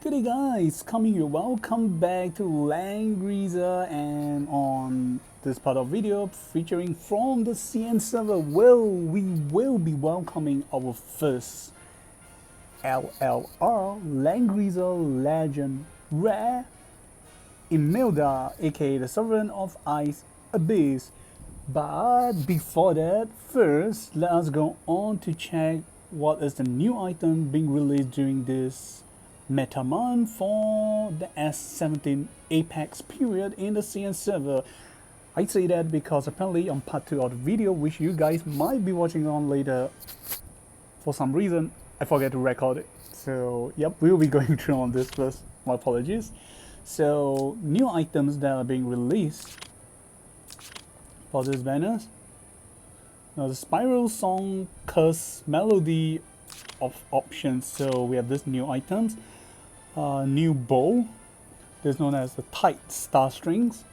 Good day guys, coming here, welcome back to Langrisser, and on this part of video featuring from the CN server, we will be welcoming our first LLR Langrisser Legend Rare Imilda, aka the Sovereign of Ice Abyss. But before that, first let us go on to check what is the new item being released during this meta month for the S17 Apex period in the CN server. I say that because apparently on part 2 of the video, which you guys might be watching on later, for some reason I forget to record it. So yep, we'll be going through on this first, my apologies. So new items that are being released for these banners. Now the Spiral Song Curse Melody of options. So we have this new items. New bow, this is known as the tight star strings.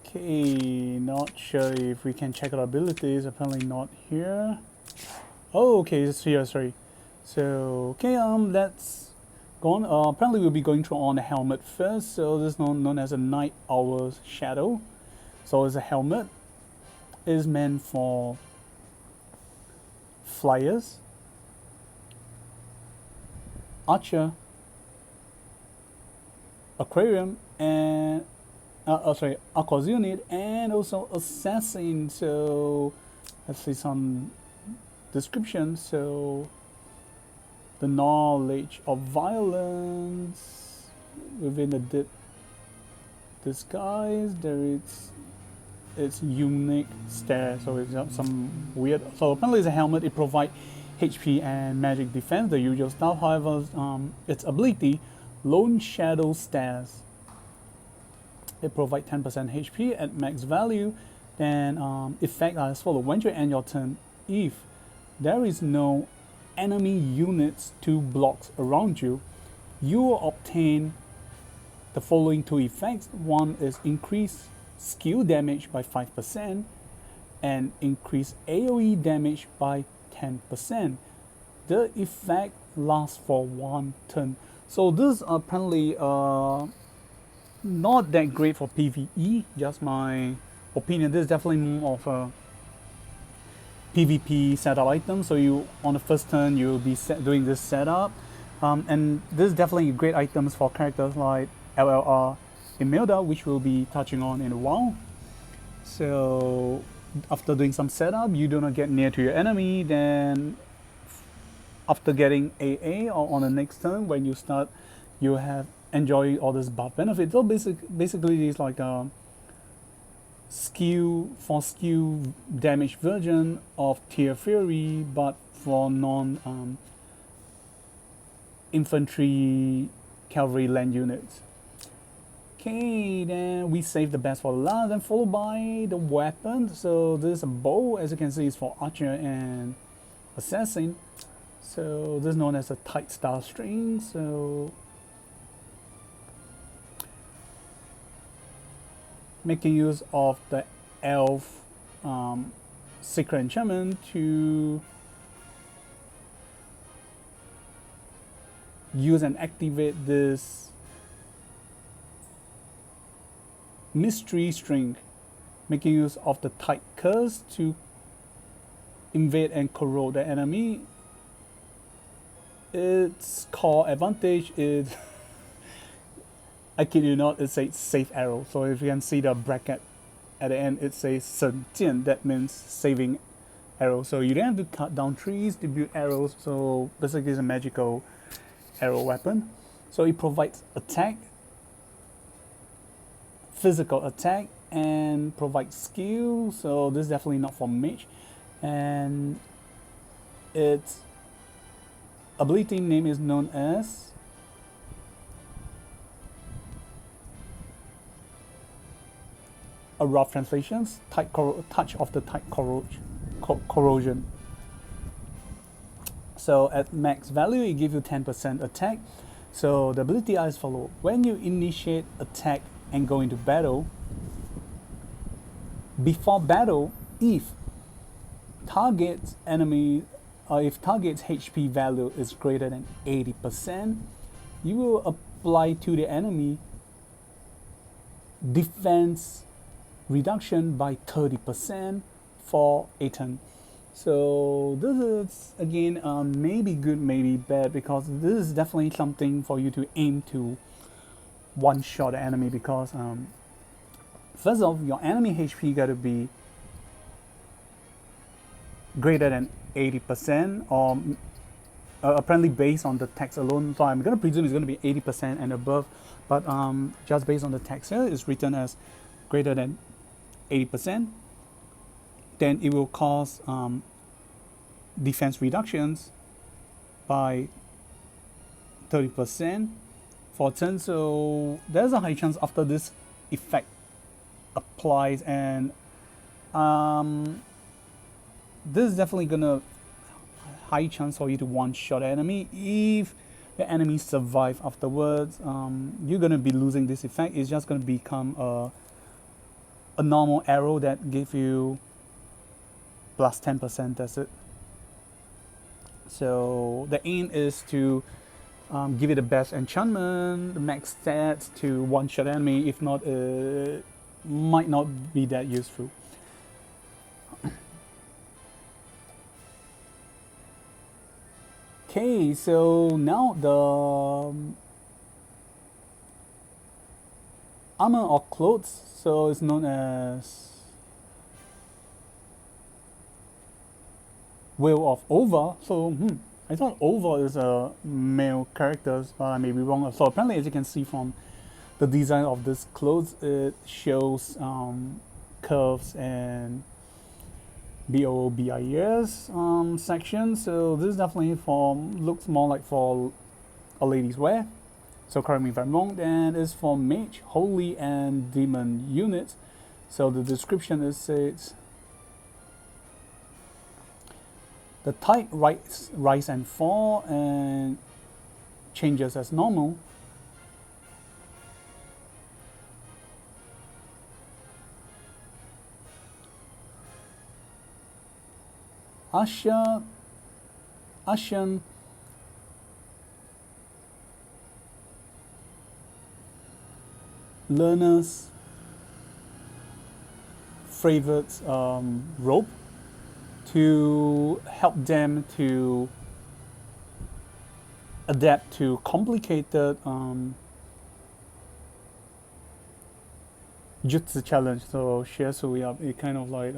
Okay, not sure if we can check out abilities. Apparently not here. Oh, okay, it's here. Sorry. So okay, let's go on. Apparently we'll be going through on the helmet first. So this is known as a Night Owl's Shadow. So it's a helmet. Is meant for flyers, archer, aquarium, and aquas unit, and also assassin. So let's see some description. So the knowledge of violence within the deep disguise. There is its unique stare, so it's got some weird. So apparently it's a helmet. It provides HP and magic defense, the usual stuff. However, its ability, Lone Shadow Stares, it provides 10% HP at max value. Then effect are as follows: when you end your turn, if there is no enemy units to blocks around you, you will obtain the following two effects. One is increase skill damage by 5% and increase AoE damage by 10%. The effect lasts for 1 turn. So this is apparently not that great for PvE, just my opinion. This is definitely more of a PvP setup item. So you, on the first turn, you'll be doing this setup, and this is definitely great items for characters like LLR Imilda, which we'll be touching on in a while. So after doing some setup, you do not get near to your enemy. Then after getting AA or on the next turn, when you start, you have enjoy all this buff benefit. So basically it's like a skill damage version of Tier Fury, but for non infantry cavalry land units. Okay, then we save the best for last, and followed by the weapon. So this is a bow, as you can see, is for archer and assassin. So this is known as a tight star string. So making use of the elf secret enchantment to use and activate this mystery string, making use of the tight curse to invade and corrode the enemy. Its core advantage is I kid you not, it says save arrow. So if you can see the bracket at the end, it says 神剑, that means saving arrow. So you don't have to cut down trees to build arrows. So basically it's a magical arrow weapon. So it provides attack, physical attack, and provides skill. So this is definitely not for mage. And its ability name is known as a rough translations, touch of the tight corrosion. So at max value, it gives you 10% attack. So the ability are as follows: when you initiate attack and go into battle, before battle, if target's HP value is greater than 80%, you will apply to the enemy defense reduction by 30% for a turn. So this is again maybe good, maybe bad, because this is definitely something for you to aim to one-shot the enemy, because first off, your enemy HP got to be greater than 80%, or apparently based on the text alone. So I'm going to presume it's going to be 80% and above, but just based on the text here, it's written as greater than 80%. Then it will cause defense reductions by 30% for turn. So there's a high chance after this effect applies, and this is definitely gonna high chance for you to one-shot enemy. If the enemy survive afterwards, you're gonna be losing this effect. It's just gonna become a normal arrow that gives you plus 10%. That's it. So the aim is to give it the best enchantment, the max stats to one-shot enemy. If not, might not be that useful. Okay, so now the armor or clothes, so it's known as Will of Ovia. So I thought Ovia is a male character, but I may be wrong. So apparently, as you can see from the design of this clothes, it shows curves and BOBIS section. So this is definitely looks more like for a lady's wear. So correct me if I'm wrong. And it's for mage, holy, and demon units. So the description is it's the type rise and fall and changes as normal. Ashen learners favorite rope to help them to adapt to complicated jutsu challenge. So Shiasuya, it kind of like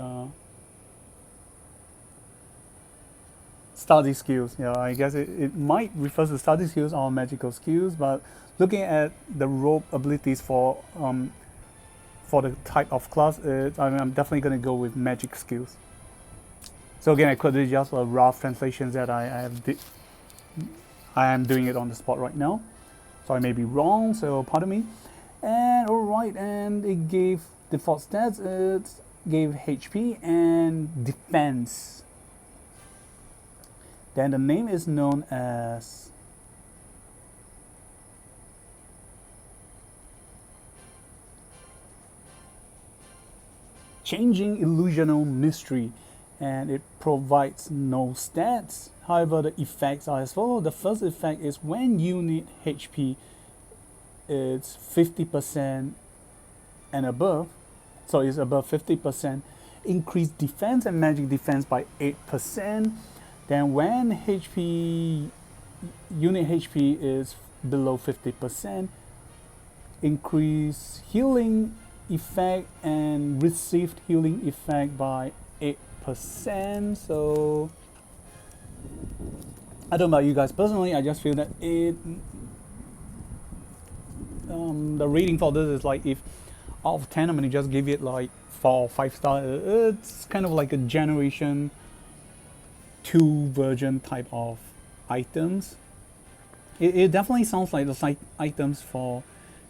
study skills. Yeah, I guess it might refer to study skills or magical skills, but looking at the rope abilities for the type of class, I'm definitely going to go with magic skills. So again, I could do just a rough translations that I am doing it on the spot right now, so I may be wrong, so pardon me. And alright, and it gave default stats, it gave HP and defense. Then the name is known as Changing Illusional Mystery, and it provides no stats. However, the effects are as follows. The first effect is when unit HP is 50% and above, so it's above 50%, increase defense and magic defense by 8%. Then when unit HP is below 50%, increase healing effect and received healing effect by 8%. So I don't know about you guys. Personally, I just feel that the rating for this is like, if out of 10 I'm gonna just give it like 4 or 5 stars. It's kind of like a generation 2 version type of items. It definitely sounds like the items for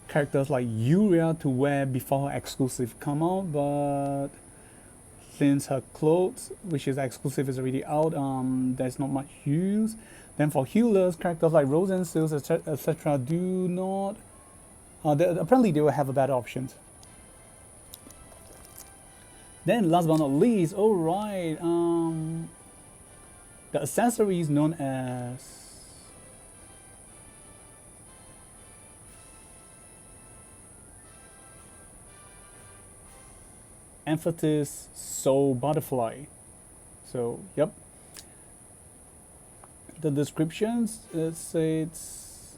characters like Yuria to wear before her exclusive come out, but since her clothes, which is exclusive, is already out, there's not much use. Then for healers, characters like Rose and Seals, etc., do not. Apparently, they will have a better options. Then last but not least, alright, the accessory is known as Empatis Soul Butterfly. So, yep. The descriptions, it says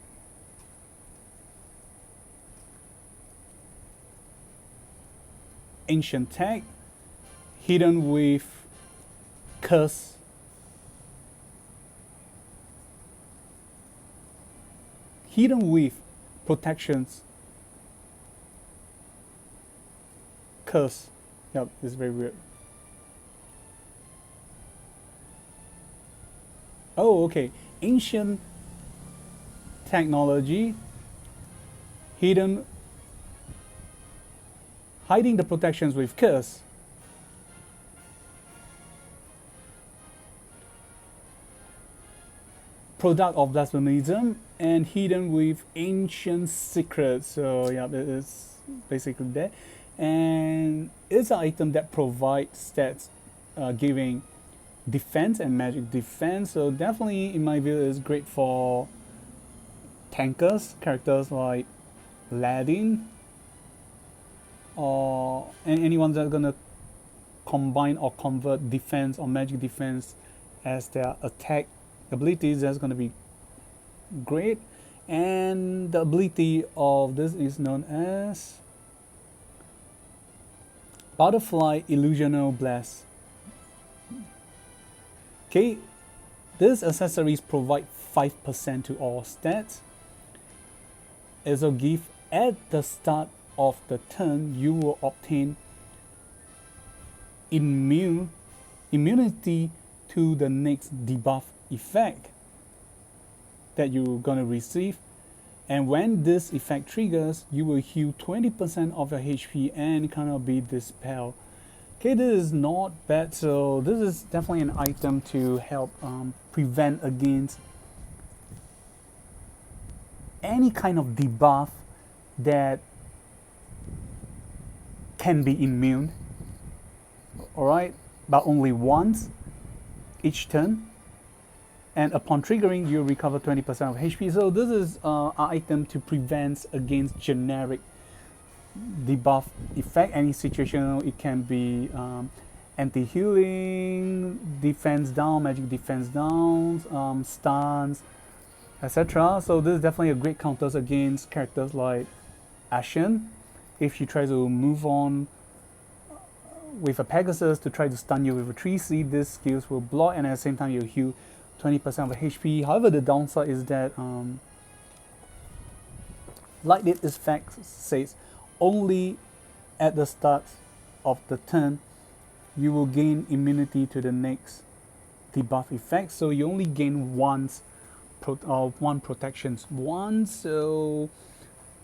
ancient tech, hidden with curse, hidden with protections, curse. Yep, it's very weird. Oh, okay. Ancient technology, hiding the protections with curse. Product of blasphemism and hidden with ancient secrets. So yeah, it's basically that. And it's an item that provides stats giving defense and magic defense. So definitely, in my view, is great for tankers, characters like Ladin, or anyone that's gonna combine or convert defense or magic defense as their attack abilities. That's gonna be great. And the ability of this is known as Butterfly Illusional Blast. Okay, these accessories provide 5% to all stats. As a gift, at the start of the turn, you will obtain immunity to the next debuff effect that you're gonna receive. And when this effect triggers, you will heal 20% of your HP and cannot be dispelled. Okay, this is not bad. So this is definitely an item to help prevent against any kind of debuff that can be immune. Alright, but only once each turn. And upon triggering, you recover 20% of HP. So this is an item to prevent against generic debuff effect. Any situational, it can be anti-healing, defense down, magic defense down, stuns, etc. So this is definitely a great counters against characters like Ashen. If you try to move on with a Pegasus to try to stun you with a 3C, these skills will block, and at the same time you heal 20% of HP. However, the downside is that like this fact says, only at the start of the turn you will gain immunity to the next debuff effect. So you only gain one protections once. So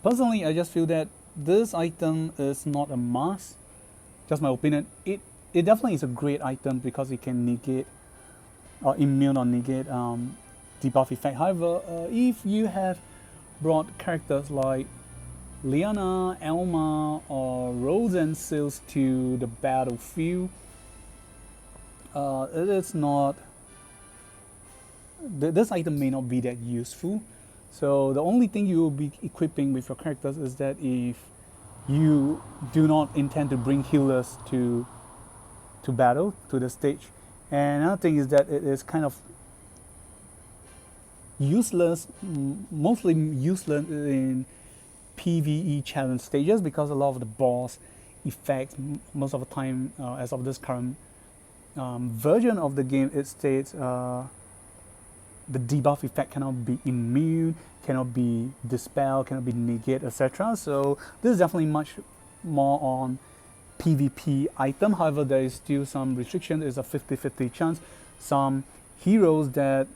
personally, I just feel that this item is not a must. Just my opinion. It definitely is a great item because it can negate or immune or negate debuff effect. However, if you have brought characters like Liana, Elma, or Rose and Sils to the battlefield, it is not. This item may not be that useful. So the only thing you will be equipping with your characters is that if you do not intend to bring healers to battle, to the stage. And another thing is that it is kind of useless, mostly useless in PvE challenge stages, because a lot of the boss effects, most of the time, as of this current version of the game, it states the debuff effect cannot be immune, cannot be dispelled, cannot be negated, etc. So this is definitely much more on PvP item. However, there is still some restriction. There's a 50-50 chance. Some heroes that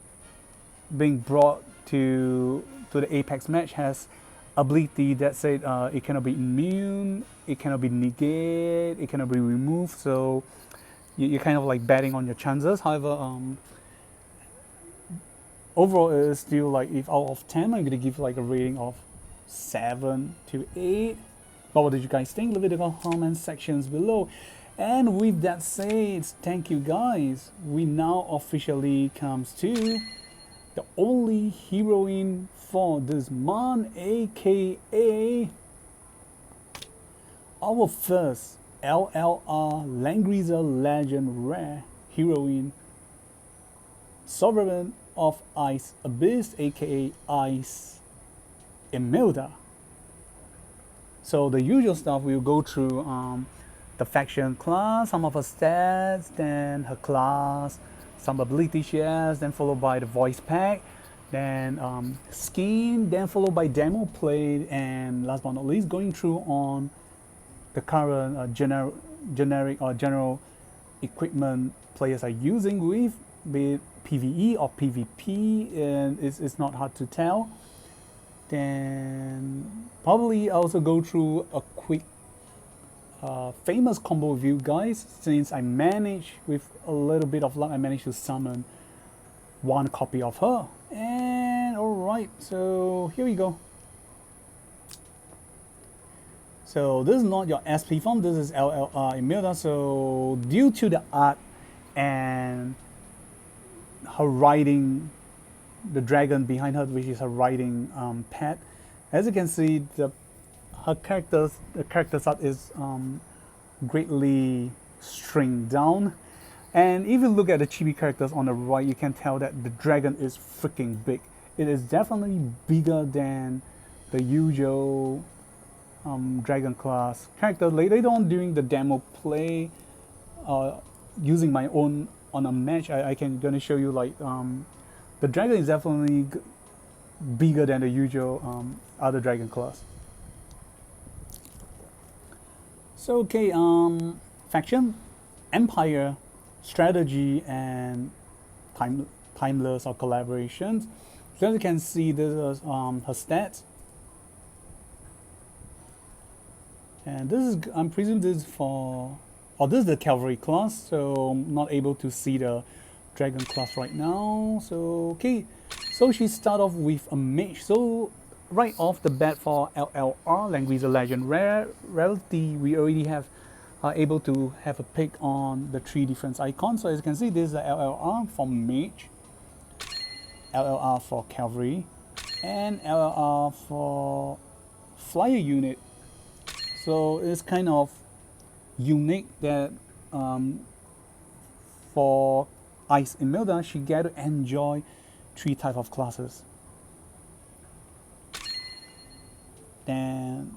being brought to the Apex match has ability that said it cannot be immune, it cannot be negated, it cannot be removed. So you're kind of like betting on your chances. However, overall it is still like, if out of 10, I'm gonna give like a rating of 7 to 8. But what did you guys think? Leave it in the comment sections below. And with that said, thank you guys. We now officially comes to the only heroine for this month, aka our first LLR Langrisser Legend Rare Heroine, Sovereign of Ice Abyss, aka Ice Imilda. So the usual stuff, we'll go through the faction class, some of her stats, then her class, some ability she has, then followed by the voice pack, then skin, then followed by demo played, and last but not least, going through on the current generic or general equipment players are using with, be it PvE or PvP, and it's not hard to tell. Then probably also go through a quick famous combo with you guys, since I managed, with a little bit of luck, I managed to summon one copy of her. And alright, so here we go. So this is not your SP form, this is LLR Imilda. So due to the art and her riding, the dragon behind her, which is her riding pet, as you can see, the character art is greatly stringed down. And if you look at the chibi characters on the right, you can tell that the dragon is freaking big. It is definitely bigger than the usual dragon class characters. Later on during the demo play, using my own on a match, I can gonna show you like the dragon is definitely bigger than the usual other dragon class. So okay, faction, empire, strategy, and timeless or collaborations. So as you can see, this is her stats, and this is, I'm presuming this is for, or this is the cavalry class. So I'm not able to see the dragon class right now. So okay, so she start off with a mage. So right off the bat for LLR, Langrisser Legend Rare, Rarity, we already have able to have a pick on the three different icons. So as you can see, this is the LLR for mage, LLR for cavalry, and LLR for flyer unit. So it's kind of unique that for Ice Imilda, she get to enjoy three types of classes. Then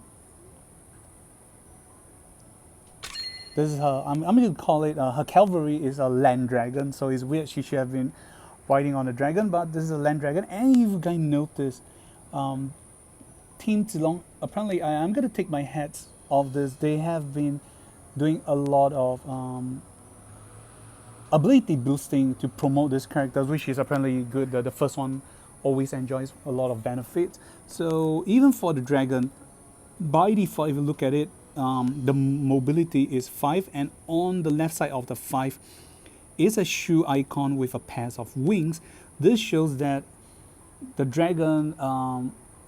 this is her, I'm going to call it, her cavalry is a land dragon. So it's weird, she should have been riding on a dragon, but this is a land dragon. And if you guys notice, Team Zilong, apparently I'm going to take my hats off this. They have been doing a lot of ability boosting to promote this character, which is apparently good. The first one always enjoys a lot of benefits. So even for the dragon, by default, if you look at it, the mobility is 5, and on the left side of the 5 is a shoe icon with a pair of wings. This shows that the dragon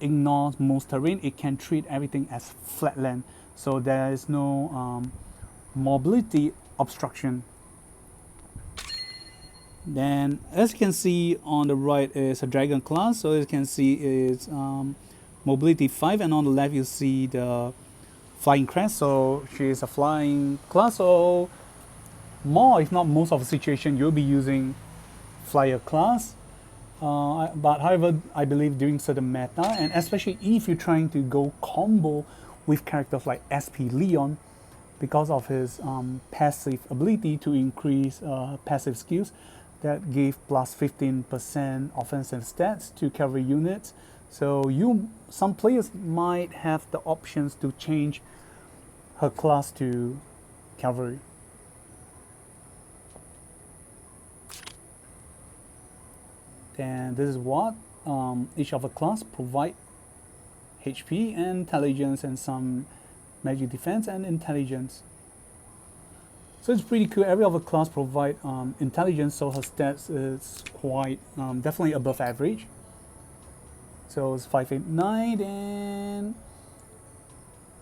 ignores most terrain. It can treat everything as flatland, so there is no mobility obstruction. Then as you can see on the right is a dragon class. So as you can see is mobility 5, and on the left you see the flying crest. So she is a flying class, so more if not most of the situation you'll be using flyer class. But however, I believe during certain meta, and especially if you're trying to go combo with characters like SP Leon, because of his passive ability to increase passive skills that gave plus 15% offensive stats to cavalry units. So some players might have the options to change her class to cavalry. Then this is what each of the class provide: HP and intelligence, and some magic defense and intelligence. So it's pretty cool. Every other class provide intelligence, so her stats is quite definitely above average. So it's 589. And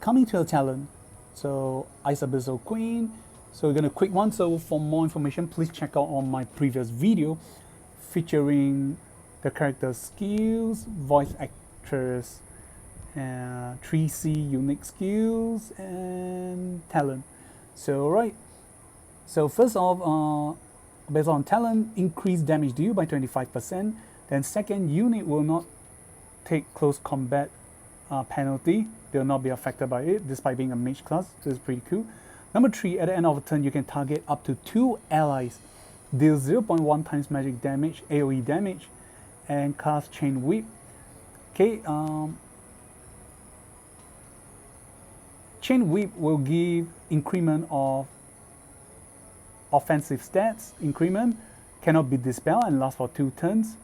coming to her talent, so Ice Abyssal Queen. So we're going to quick one. So for more information, please check out on my previous video featuring the character skills, voice actors, 3C unique skills, and talent. So right. So first off, based on talent, increase damage deal by 25%. Then second, unit will not take close combat penalty. They will not be affected by it, despite being a mage class. This is pretty cool. Number 3, at the end of a turn, you can target up to 2 allies, deal 0.1 times magic damage, AoE damage, and cast Chain Whip. Okay, Chain Whip will give increment of offensive stats, increment, cannot be dispelled and lasts for 2 turns.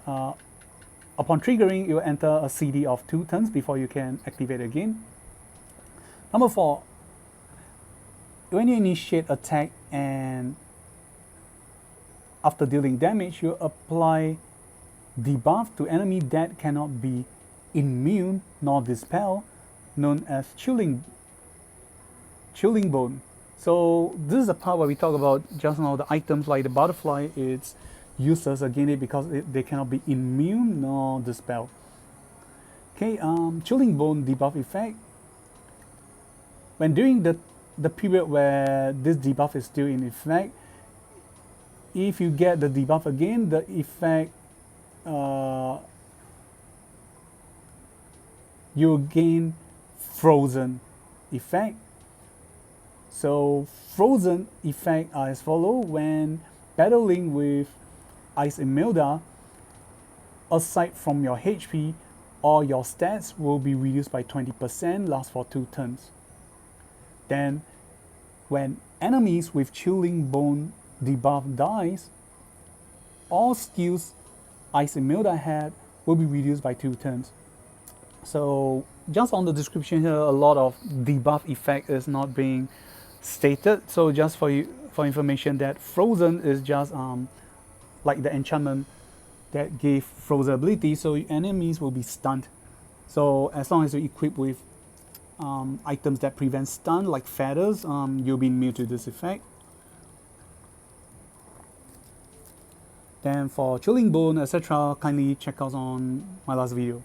Upon triggering, you will enter a CD of 2 turns before you can activate again. Number 4, when you initiate attack and after dealing damage, you apply debuff to enemy that cannot be immune nor dispel, known as Chilling Bone. So this is the part where we talk about just now the items like the butterfly. It's useless against it because they cannot be immune nor dispel. Okay, Chilling Bone debuff effect. When during the period where this debuff is still in effect, if you get the debuff again, the effect you gain frozen effect. So frozen effect are as follow: when battling with Ice Imilda, aside from your HP, all your stats will be reduced by 20%, lasts for 2 turns. Then, when enemies with Chilling Bone debuff dies, all skills Ice Imilda had will be reduced by 2 turns. So, just on the description here, a lot of debuff effect is not being stated. So, just for information, that Frozen is just like the enchantment that gave Frozen ability, so enemies will be stunned. So, as long as you equip with items that prevent stun, like feathers, you'll be immune to this effect. Then for Chilling Bone, etc., kindly check out on my last video.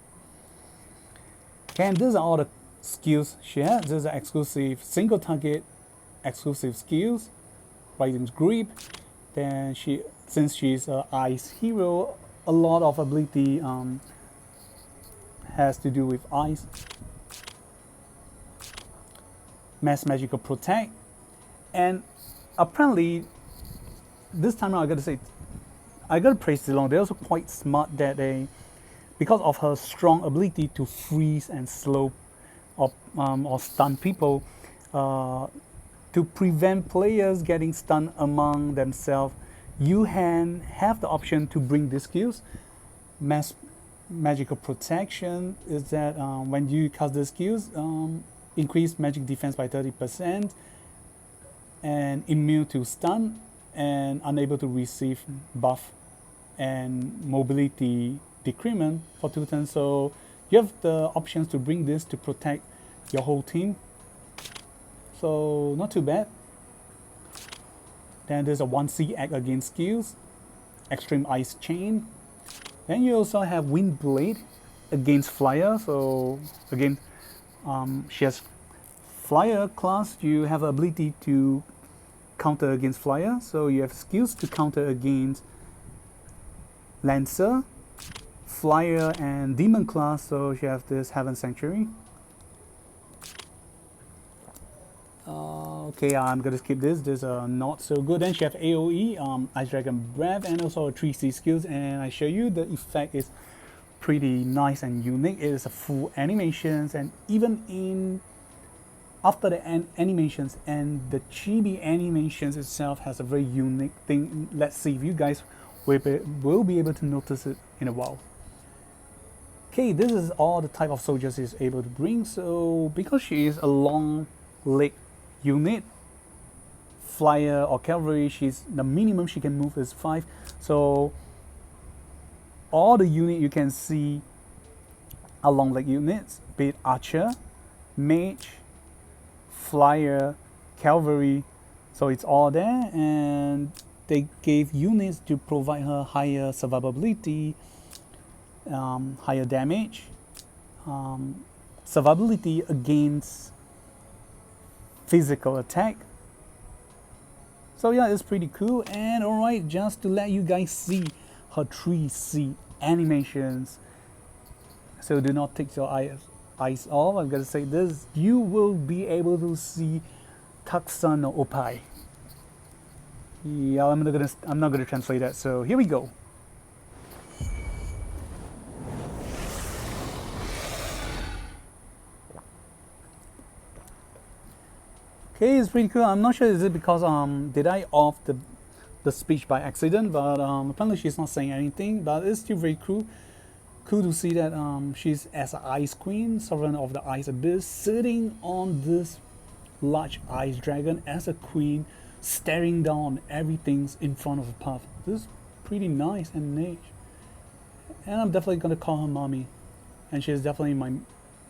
And these are all the skills she has. These are exclusive single target, exclusive skills. Rising Grip. Then since she's an ice hero, a lot of ability has to do with ice. Mass Magical Protect, and apparently this time around I gotta praise Zilong. They're also quite smart that they, because of her strong ability to freeze and slow or stun people, to prevent players getting stunned among themselves, you have the option to bring these skills. Mass Magical Protection is that when you cast the skills, increase magic defense by 30%, and immune to stun, and unable to receive buff and mobility decrement for 2 turns. So you have the options to bring this to protect your whole team. So not too bad. Then there's a 1C act against skills, Extreme Ice Chain. Then you also have Wind Blade against Flyer. So again, she has Flyer class. You have the ability to counter against Flyer. So you have skills to counter against Lancer, Flyer, and Demon class. So you have this Heaven Sanctuary. Okay, I'm gonna skip this. This is not so good. Then she have AoE, Ice Dragon Breath, and also a 3C skills. And I show you the effect is pretty nice and unique. It is a full animations, and even after the animations and the chibi animations itself has a very unique thing. Let's see if you guys will be able to notice it in a while. Okay, this is all the type of soldiers she's able to bring. So because she is a long leg unit, Flyer or Cavalry, the minimum she can move is 5. So all the unit you can see are long leg units, be it Archer, Mage, Flyer, Cavalry, So it's all there, and they gave units to provide her higher survivability, higher damage, survivability against physical attack. So yeah, it's pretty cool. And alright, just to let you guys see her 3C animations, so do not take your eyes off. I'm gonna say this: you will be able to see Taksan no Opai. Yeah, I'm not gonna translate that. So here we go. Okay, it's pretty cool. I'm not sure is it because did I off the speech by accident, but apparently she's not saying anything. But it's still very cool. Cool to see that she's as an ice queen, sovereign of the ice abyss, sitting on this large ice dragon as a queen, staring down everything's in front of her path. This is pretty nice and neat. And I'm definitely gonna call her mommy. And she's definitely my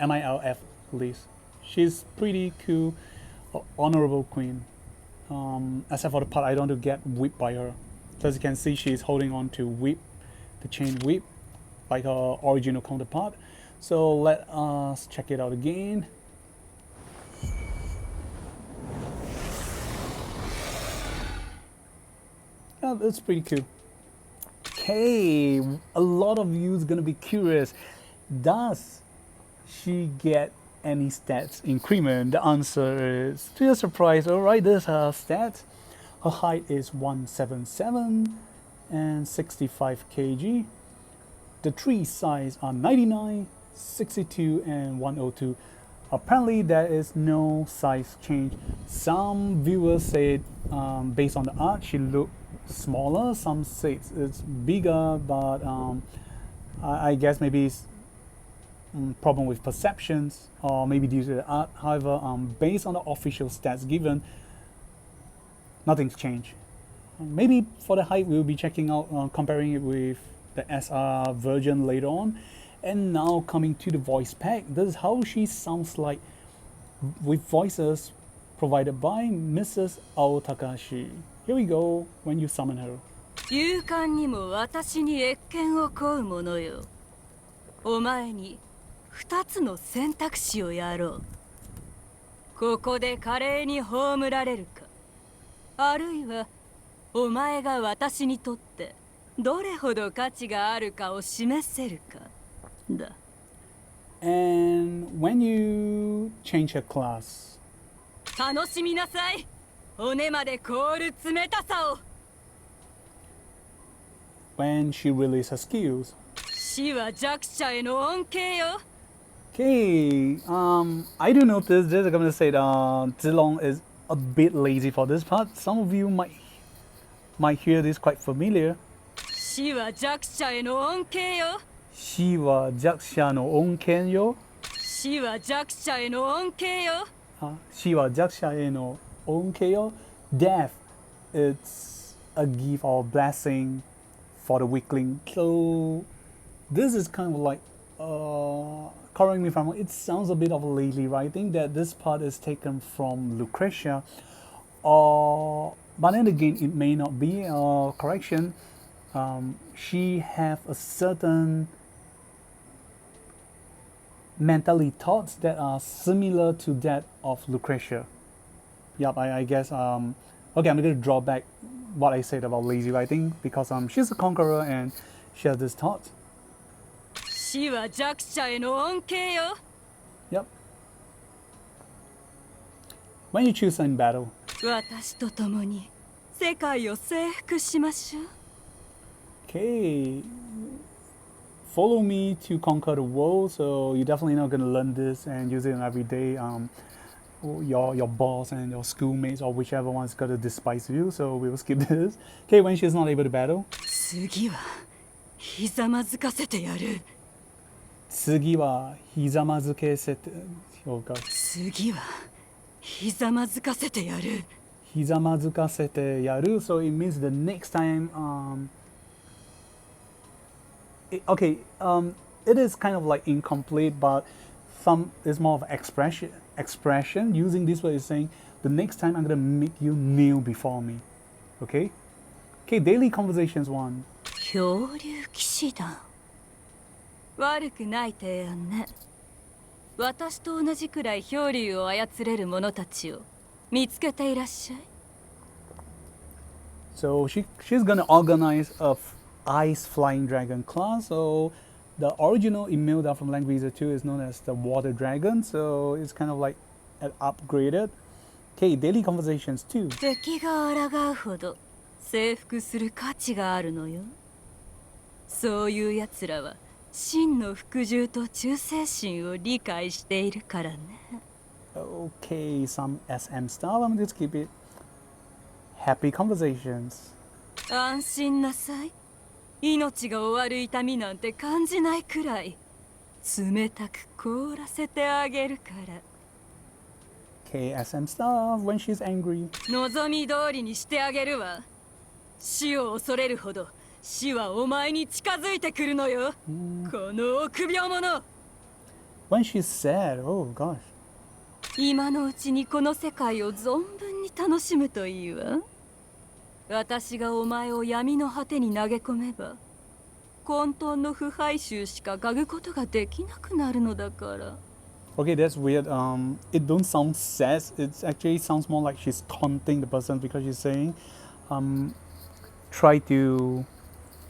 MILF list. She's pretty cool, honorable queen. Except for the part I don't want to get whipped by her. So as you can see, she's holding on to whip, the chain whip, like her original counterpart. So let us check it out again. Yeah, that's pretty cool. Okay, a lot of you is gonna be curious. Does she get any stats increment? The answer is, to your surprise, alright, this is her stats. Her height is 177 and 65 kg. The tree size are 99, 62 and 102. Apparently there is no size change. Some viewers said based on the art she looked smaller, some say it's bigger, but I guess maybe it's problem with perceptions or maybe due to the art. However, based on the official stats given, nothing's changed. Maybe for the height we'll be checking out, comparing it with the SR version later on. And now coming to the voice pack, this is how she sounds like with voices provided by Mrs. Ao Takahashi. Here we go when you summon her. 勇敢にも私に謁見を請う者よ。お前に2つの選択肢をやろう。ここで華麗に葬られるか、あるいはお前が私にとってどれほど価値があるかを示せるかだ。And when you change her class, 楽しみなさい。骨まで凍る冷たさを。when she releases her skills. 死は弱者への恩恵よ。Okay, I do notice this. I'm gonna say that Zilong is a bit lazy for this part. Some of you might hear this quite familiar. 死は弱者への恩恵よ。死は弱者の恩恵よ。死は弱者への恩恵よ。死は弱者への恩恵よ。Death, it's a gift or blessing for the weakling. So this is kind of like, correct me if I'm wrong, it sounds a bit of a lazy writing that this part is taken from Lucretia. But then again, it may not be. Correction, she have a certain mentally thoughts that are similar to that of Lucretia. Yep, I guess, okay, I'm going to draw back what I said about lazy writing because she's a conqueror and she has this thought. 死は弱者への恩恵よ。 Yep. When you choose in battle. 私と共に世界を征服しましょう。 Okay. Follow me to conquer the world. So you're definitely not gonna learn this and use it every day. Your boss and your schoolmates or whichever one's gonna despise you. So we will skip this. Okay, when she's not able to battle. 次はひざまずかせてやる。次はひざまずけせてようか。次はひざまずかせてやる。ひざまずかせてやる. So it means the next time. Okay, it is kind of like incomplete, but some is more of expression. Using this word is saying The next time I'm gonna make you kneel before me. Okay? Okay, daily conversations 1. 漂流騎士団。悪くない提案ね。私と同じくらい漂流を操れる者たちを見つけていらっしゃい。So she's gonna organize a ice flying dragon class. So the original Imilda from Langrisser 2 is known as the water dragon. So it's kind of like an upgraded. Okay, daily conversations 2. 敵が抗うほど征服する価値があるのよ。そういうやつらは真の服従と忠誠心を理解しているからね。Okay, some SM stuff. I'm just keep it happy conversations. 安心なさい。命が終わる痛みなんて感じないくらい冷たく凍らせてあげるから。Okay, SM stuff when she's angry. 望み通りにしてあげるわ。死を恐れるほど死はお前に近づいてくるのよ。この臆病者。When she's sad, oh gosh. 今のうちにこの世界を存分に楽しむといいわ。私がお前を闇の果てに投げ込めば混沌の腐敗臭しか嗅ぐことができなくなるのだから。Okay, that's weird. It don't sound sad. It actually sounds more like she's taunting the person because she's saying, try to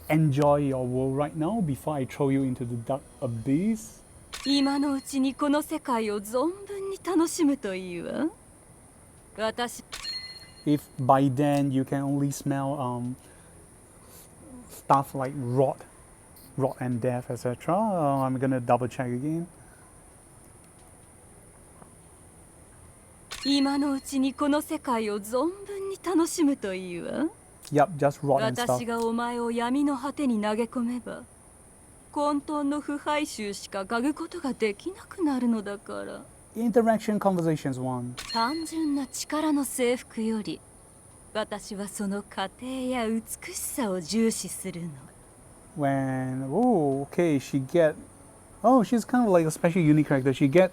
enjoy your world right now before I throw you into the dark abyss. 今のうちにこの世界を存分に楽しむといいわ。私 If by then you can only smell stuff like rot and death, etc. I'm gonna double check again. 今のうちにこの世界を存分に楽しむといいわ。Yep, just rot and 私 stuff. がお前を闇の果てに投げ込めば混沌の腐敗臭しか嗅ぐことができなくなるのだから。Interaction conversations 1. 単純な力の征服より私はその過程や美しさを重視するの。 When okay, she's kind of like a special unique character. She get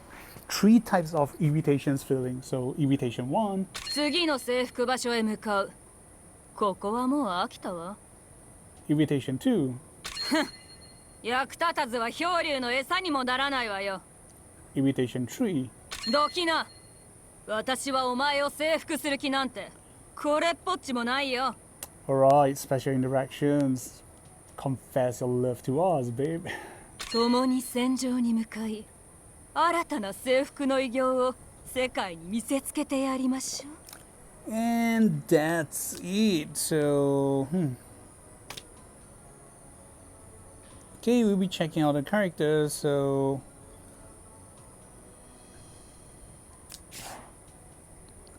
3 types of irritations feeling. So irritation 1. 次の征服場所へ向かう。ここはもう飽きたわ。 Irritation 2. 役立たずは漂流の餌にもならないわよ。 Irritation 3. どきな。私はお前を征服する気なんてこれっぽっちもないよ。 Alright, special interactions. Confess your love to us, babe. 共に戦場に向かい新たな征服の偉業を世界に見せつけてやりましょう。 And that's it. So, okay, we'll be checking out the characters. So,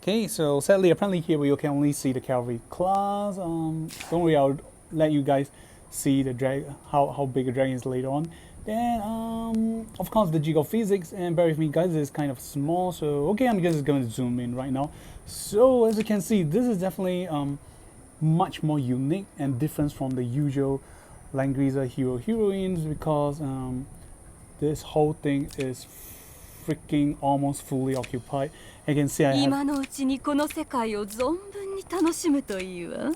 okay, so sadly, apparently here we can only see the cavalry class. Don't worry, I'll let you guys see the how big a dragon is later on. Then, of course, the jig of physics, and bear with me, guys, is kind of small. So, okay, I'm just going to zoom in right now. So, as you can see, this is definitely much more unique and different from the usual Langrisser heroines because this whole thing is freaking almost fully occupied. You can see I have. 今のうちにこの世界を存分に楽しむといいわ。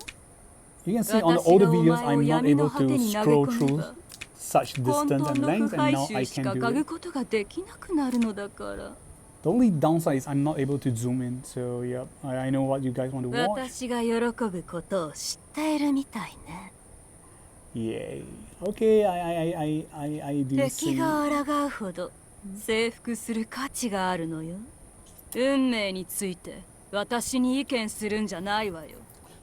You can see on the older videos, I'm not able to scroll through such distance and length, and now I can do it. ことができなくなるのだから。 The only downside is I'm not able to zoom in. So yeah, I know what you guys want to watch. 私が喜ぶことを知っているみたいね。 Yay. Okay, I do 敵 see. が抗うほど征服する価値があるのよ。運命について私に意見するんじゃないわよ。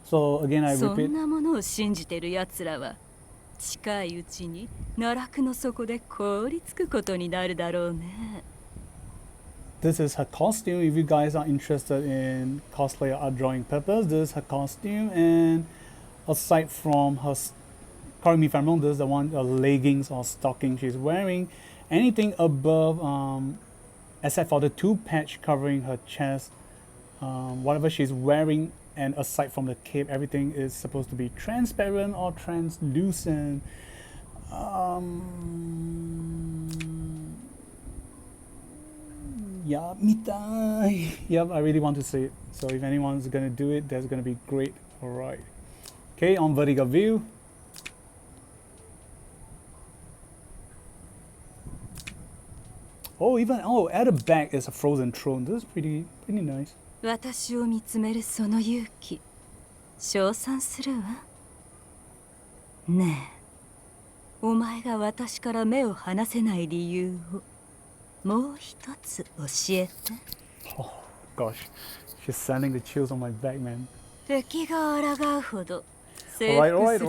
So again, I そ repeat. んなものを信じてる奴らは近いうちに奈落の底で凍りつくことになるだろうね。 This is her costume. If you guys are interested in cosplay or art drawing purpose, this is her costume. And aside from her, correct me if I'm wrong, this is the one leggings or stocking she's wearing. Anything above, except for the 2 patch covering her chest, whatever she's wearing, and aside from the cape, everything is supposed to be transparent or translucent. Yeah, mitai. Yep, I really want to see it. So if anyone's gonna do it, that's gonna be great. Alright. Okay, on vertical view. Oh, even at the back is a frozen throne. This is pretty nice. 私を見つめるその勇気、称賛するわ。ねえ、お前が私から目を離せない理由をもう一つ教えて。Oh gosh, she's sending the chills on my back, man. 敵が抗うほど。Alright.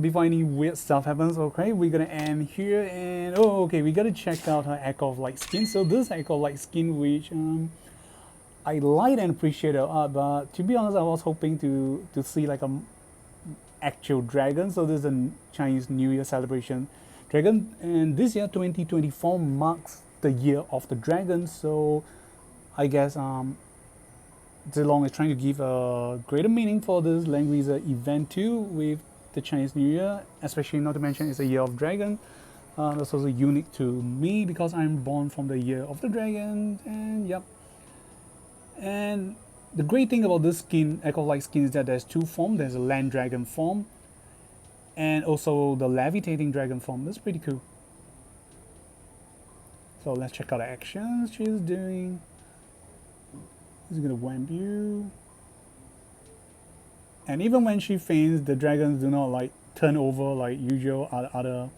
Before any weird stuff happens, okay, we're gonna end here, and okay, we gotta check out her Echo of Light skin. So this Echo of Light skin, which I like and appreciate her art, but to be honest, I was hoping to see like a actual dragon. So this is a Chinese New Year celebration dragon, and this year 2024 marks the year of the dragon. So I guess Zilong is trying to give a greater meaning for this Langrisser event too with the Chinese New Year, especially not to mention it's a year of dragon. That's also unique to me because I'm born from the year of the dragon, and yep. And the great thing about this skin, Echo Light skin, is that there's two forms. There's a land dragon form and also the levitating dragon form. That's pretty cool. So let's check out the actions she's doing. She's gonna whamp you. And even when she faints, the dragons do not like turn over like usual other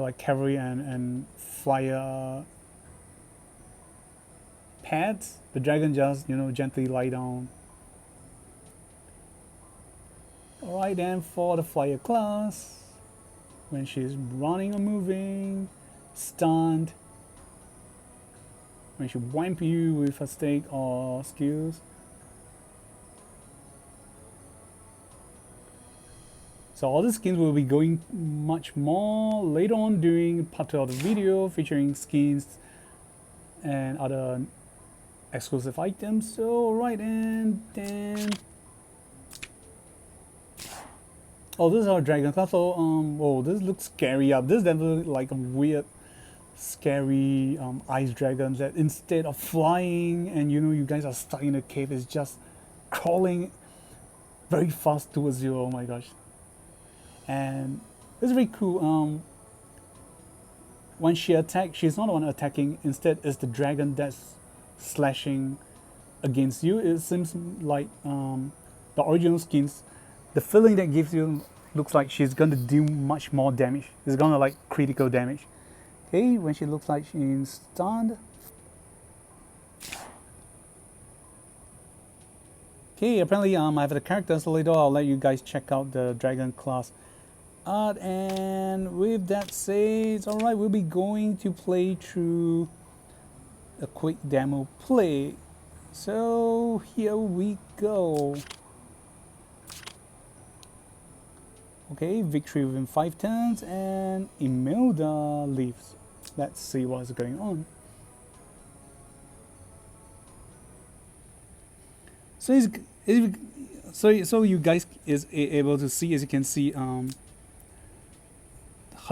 like cavalry and flyer pads. The dragon just, gently lie down. Alright then, for the flyer class, when she's running or moving, stunned, when she whamp you with her stake or skills. So all the skins will be going much more later on during part 2 of the video, featuring skins and other exclusive items. So right, and then this is our dragon class. So this looks scary up. This is definitely like a weird scary ice dragons that instead of flying and you guys are stuck in a cave, is just crawling very fast towards you. Oh my gosh. And it's very cool. When she attacks, she's not the one attacking, instead it's the dragon that's slashing against you. It seems like the original skins, the feeling that gives you looks like she's gonna do much more damage. It's gonna like critical damage. Okay, when she looks like she's stunned. Okay, apparently I have the characters, so later I'll let you guys check out the dragon class art. And with that said, alright, we'll be going to play through a quick demo play. So here we go. Okay, victory within 5 turns, and Imilda leaves. Let's see what's going on. So you guys is able to see, as you can see, her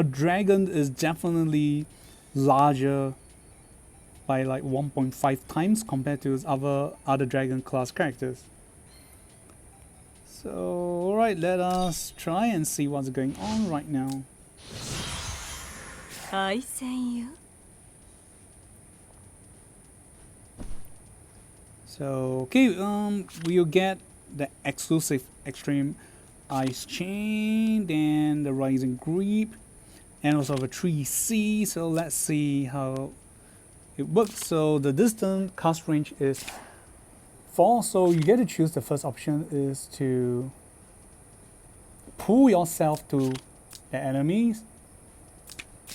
dragon is definitely larger by like 1.5 times compared to other dragon class characters. So alright, let us try and see what's going on right now. So okay, we'll get the exclusive extreme ice chain, then the rising grip, and also the 3C. So let's see how it works. So the distance cast range is 4, so you get to choose. The first option is to pull yourself to the enemies,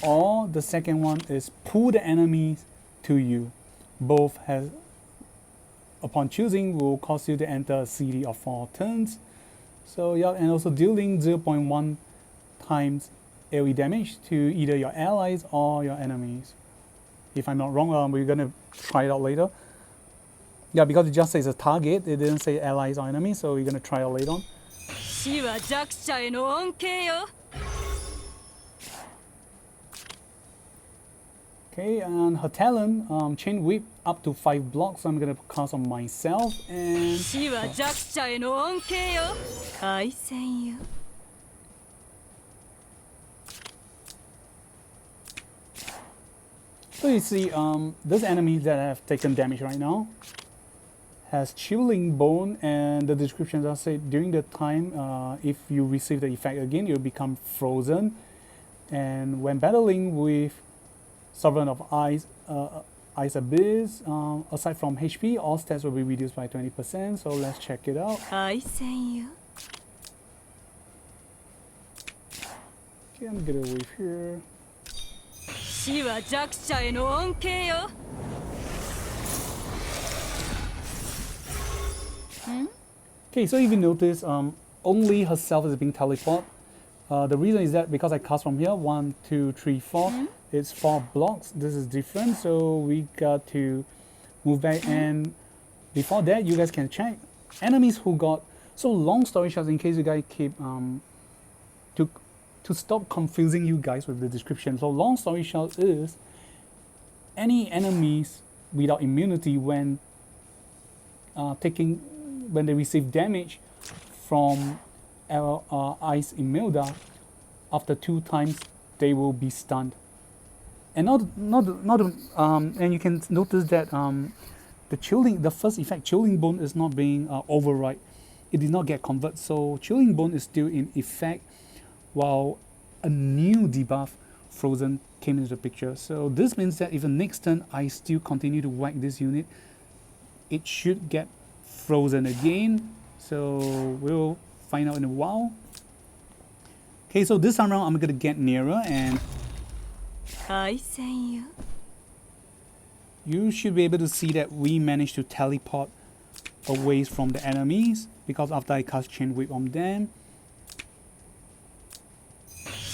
or the second one is pull the enemies to you. Both has, upon choosing, will cause you to enter a CD of 4 turns. So yeah, and also dealing 0.1 times AoE damage to either your allies or your enemies. If I'm not wrong, we're gonna try it out later. Yeah, because it just says a target, it didn't say allies or enemies, so we're gonna try it later on. Okay, and her talent, chain whip up to 5 blocks. So I'm gonna cast on myself and. 死は弱者への恩恵よ。開戦よ。So you see, those enemies that have taken damage right now has chilling bone, and the description does say during the time if you receive the effect again, you'll become frozen. And when battling with Sovereign of Ice, Ice Abyss, aside from HP, all stats will be reduced by 20%. So let's check it out. 開戦よ。 Okay, I'm gonna wave here. 死は弱者への恩恵よ。Okay, so if you notice, only herself is being teleported. The reason is that because I cast from here, 1, 2, 3, 4, it's 4 blocks. This is different, so we got to move back. And before that, you guys can check enemies who got. So long story short, in case you guys keep to stop confusing you guys with the description. So long story short is any enemies without immunity when when they receive damage from Ice Imilda, after 2 times they will be stunned. And and you can notice that the first effect, chilling bone, is not being override. It did not get converted, so chilling bone is still in effect, while a new debuff, frozen, came into the picture. So this means that if the next turn I still continue to whack this unit, it should get frozen again. So we'll find out in a while. Okay, so this time around I'm gonna get nearer, and 開戦よ。 you should be able to see that we managed to teleport away from the enemies, because after I cast Chain Whip on them,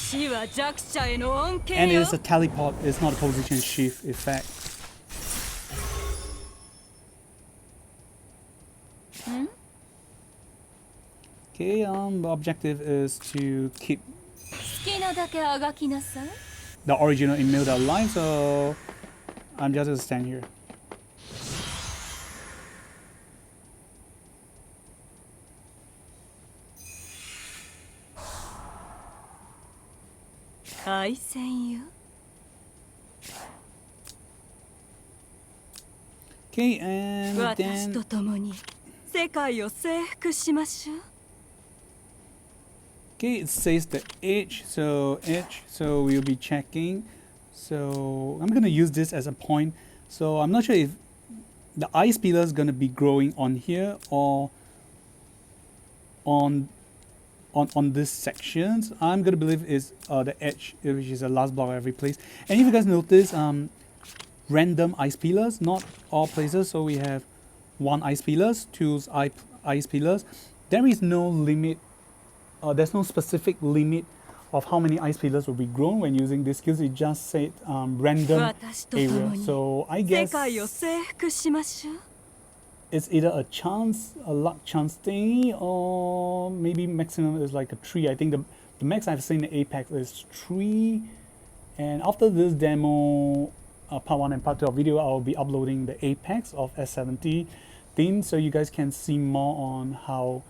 死は弱者への恩恵 and よ。 it's a teleport, it's not a position shift effect. Okay, the objective is to keep 好きなだけあがきなさい。 the original Imilda alive, so I'm just gonna stand here. 開戦よ。 Okay, and 私 then と共に世界を征服しましょう。 okay, it says the edge, so we'll be checking. So I'm gonna use this as a point. So I'm not sure if the ice pillar is gonna be growing on here or on this sections. I'm gonna believe is the edge, which is the last block of every place. And if you guys notice, random ice pillars, not all places. So we have 1 ice pillars, 2 ice pillars. There is no limit. There's no specific limit of how many ice pillars will be grown when using this skills. It just said random 私と area. 共に So I 世 guess 界を征服しましょう。 it's either a chance, a luck chance thingy, or maybe maximum is like a 3. I think the max I've seen in Apex is 3. And after this demo, part 1 and part 2 of video, I'll be uploading the Apex of S70 theme, so you guys can see more on how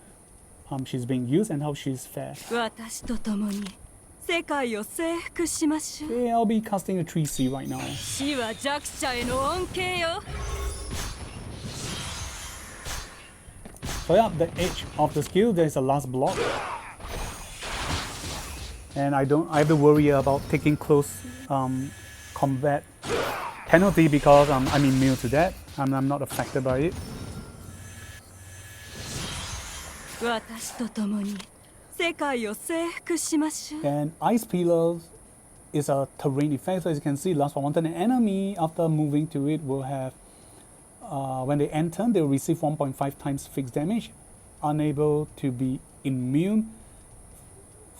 she's being used and how she's fair. 私と共に世界を征服しましょう。 Okay, I'll be casting a 3C right now. 死は弱者への恩恵よ。 So yeah, the edge of the skill, there's a last block. And I have to worry about taking close combat penalty because I'm immune to that. I'm not affected by it. 私と共に世界を征服しましょう。 And ice pillars is a terrain effect, so as you can see, last for one turn. An enemy, after moving to it, will have, when they enter, they will receive 1.5 times fixed damage, unable to be immune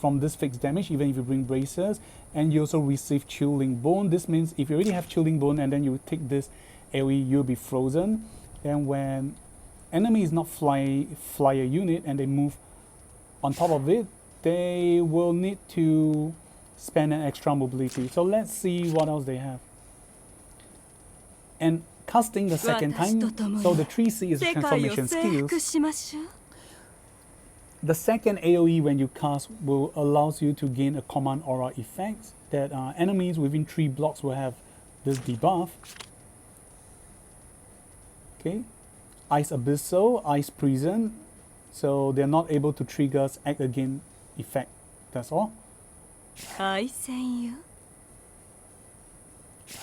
from this fixed damage, even if you bring bracers. And you also receive chilling bone. This means if you already have chilling bone and then you take this AoE, you'll be frozen. And when enemy is not flyer unit and they move on top of it, they will need to spend an extra mobility. So let's see what else they have. and casting the second time, so the 3C is 世界を transformation 征服 skills. しましょう。 The second AoE when you cast will allows you to gain a command aura effect that enemies within 3 blocks will have this debuff. Okay, Ice Abyssal, Ice Prison, so they're not able to trigger Act Again effect. That's all. 敗戦よ。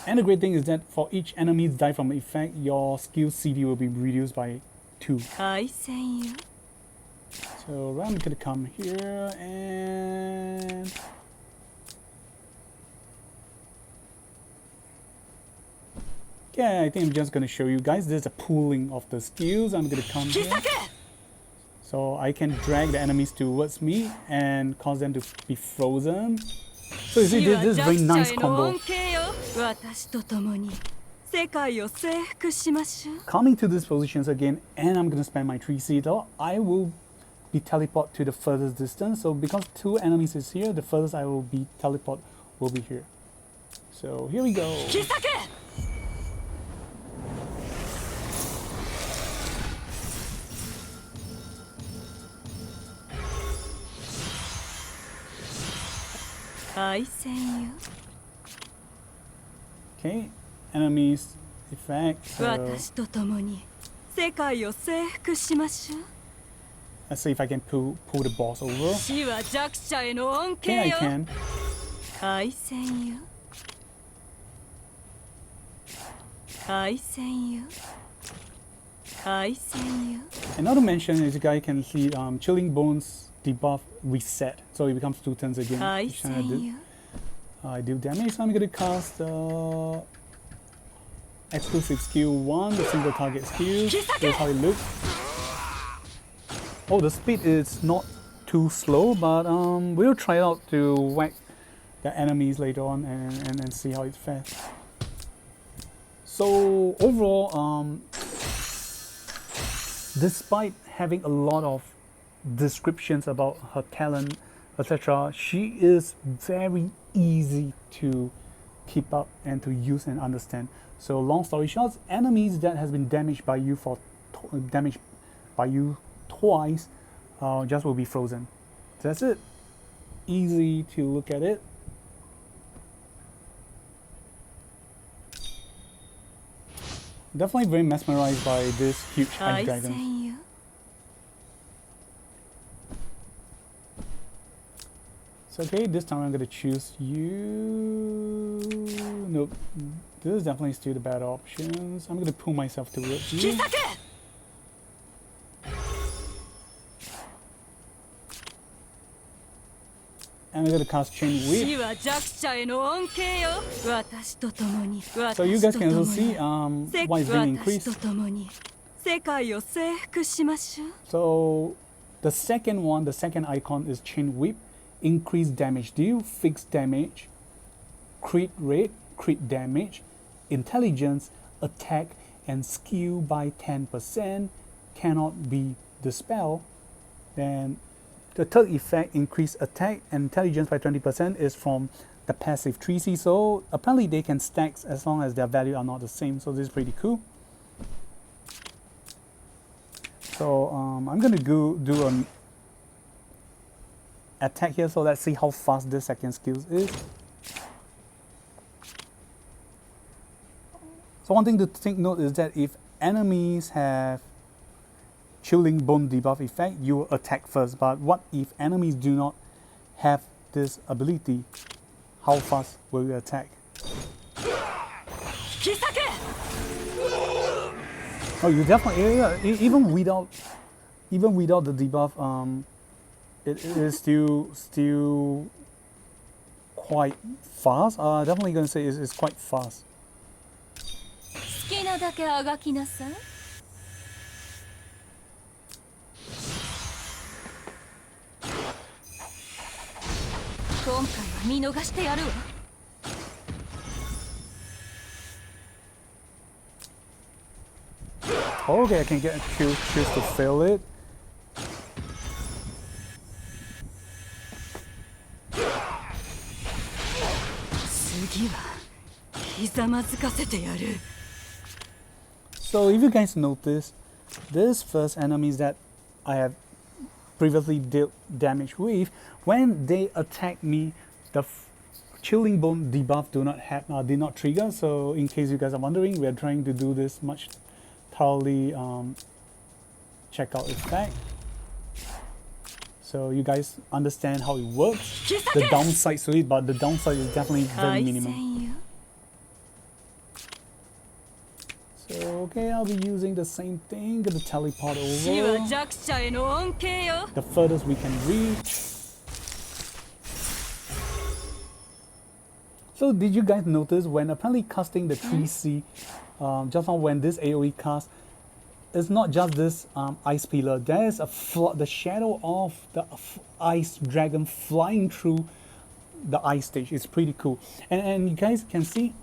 And the great thing is that for each enemy die from an effect, your skill CD will be reduced by 2. 敗戦よ。 So I'm gonna come here and yeah, I think I'm just gonna show you guys. There's a pooling of the skills. I'm gonna come here. So I can drag the enemies towards me and cause them to be frozen. So you see, this is a very nice combo. 私と共に世界を征服しましょう。 Coming to these positions again, and I'm gonna spend my 3C though. I will be teleport to the furthest distance. So because 2 enemies is here, the furthest I will be teleport will be here. So here we go. 敗戦よ。 Okay, enemies effect. So 私と共に世界を征服しましょう。 let's see if I can pull the boss over. 死は弱者への恩 Okay, I 恵よ。 can. 敗戦よ。敗戦よ。敗戦よ。 And not to mention, as you guys can see, Chilling Bones debuff reset, so it becomes 2 turns again. 敗 Each time 戦よ。 I do damage, so I'm gonna cast exclusive skill 1, the single target skill. Here's how it looks. Oh, the speed is not too slow, but we'll try out to whack the enemies later on and see how it fares. So overall, despite having a lot of descriptions about her talent, etc., she is very easy to keep up and to use and understand. So long story short, enemies that has been damaged by you twice just will be frozen. That's it. Easy to look at it. Definitely very mesmerized by this huge ice 敗 dragon. 戦よ。 So okay, this time I'm gonna choose you. Nope. This is definitely still the better options. I'm gonna pull myself towards you. 切け。 And I'm gonna cast Chain Whip. 死は弱者への恩恵よ。私と共に。 So you 私 guys と can 共 also see に。 why it's being 私 increased. と共に世界を征服しましょう。 So the second one, the second icon is Chain Whip. Increased damage deal, fixed damage, crit rate, crit damage, intelligence, attack, and skill by 10% cannot be dispelled. Then the third effect, increased attack and intelligence by 20%, is from the passive 3C. So apparently they can stack as long as their value are not the same. So this is pretty cool. So I'm gonna go do an attack here. So let's see how fast this second skill is. So one thing to take note is that if enemies have Chilling Bone debuff effect, you will attack first. But what if enemies do not have this ability? How fast will you attack? Oh, you definitely, yeah, even without the debuff, it is still quite fast. Definitely gonna say it's quite fast. 好きなだけあがきなさい。今回は見逃してやるわ。 Okay, I can choose to fill it. So if you guys notice, this first enemies that I have previously dealt damage with, when they attack me, the chilling bone debuff did not trigger. So in case you guys are wondering, we are trying to do this much thoroughly check out effect, so you guys understand how it works, the downside to it, but the downside is definitely very minimal. So okay, I'll be using the same thing, gonna teleport over the furthest we can reach. So did you guys notice when apparently casting the 3C, just now when this AoE cast, it's not just this ice pillar, there's the shadow of the ice dragon flying through the ice stage. It's pretty cool. And you guys can see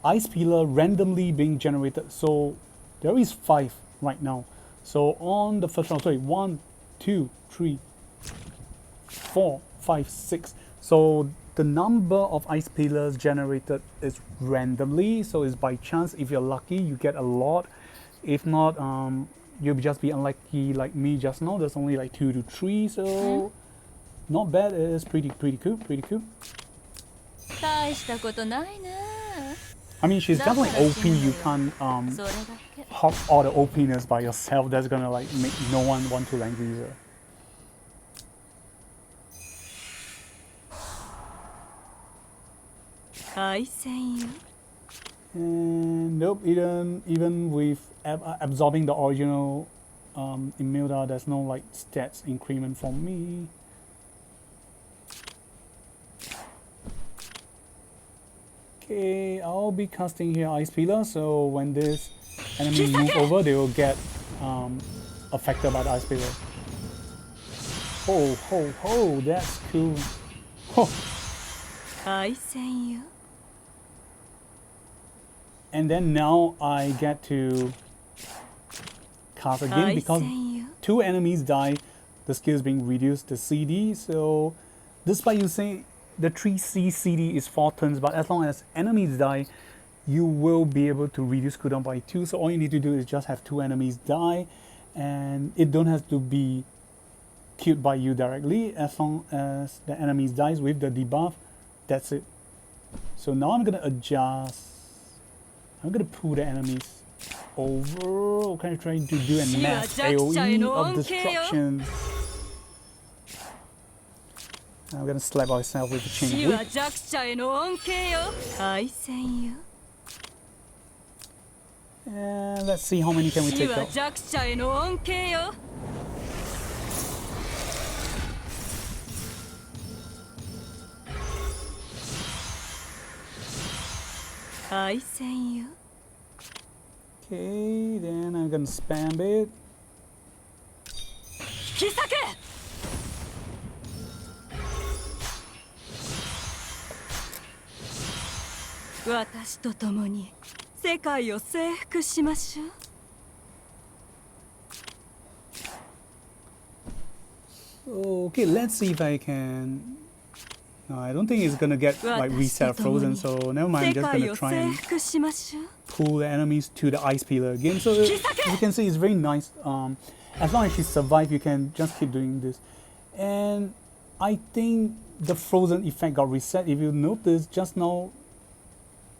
ice pillar randomly being generated. So there is 5 right now. So on the first round, sorry, 1, 2, 3, 4, 5, 6. So the number of ice pillars generated is randomly. So it's by chance. If you're lucky, you get a lot. If not, you'll just be unlucky like me just now. There's only like 2 to 3. So not bad. It's pretty cool. I mean, she's definitely OP. You can't hop all the OPness by yourself. That's gonna like make no one want to Langrisser. And nope, even with absorbing the original Imilda, there's no like stats increment for me. Okay, I'll be casting here Ice Pillar, so when this enemy move over, they will get affected by the Ice Pillar. Ho, that's cool. Ho. And then now I get to cast again because 2 enemies die, the skill is being reduced to CD. So despite you saying the 3C CD is 4 turns, but as long as enemies die, you will be able to reduce cooldown by 2. So all you need to do is just have 2 enemies die, and it don't have to be killed by you directly. As long as the enemies dies with the debuff, that's it. So now I'm gonna adjust. I'm gonna pull the enemies over. Kind of trying to do a mass AoE of destruction. I'm gonna slap ourselves with the chain whip. And let's see how many can we take out. Okay, then I'm gonna spam it. Okay, let's see if I can. No, I don't think it's gonna get like reset frozen, so never mind. I'm just gonna try and pull the enemies to the ice pillar again. So as you can see, it's very nice. As long as you survive, you can just keep doing this. And I think the frozen effect got reset. If you notice, just now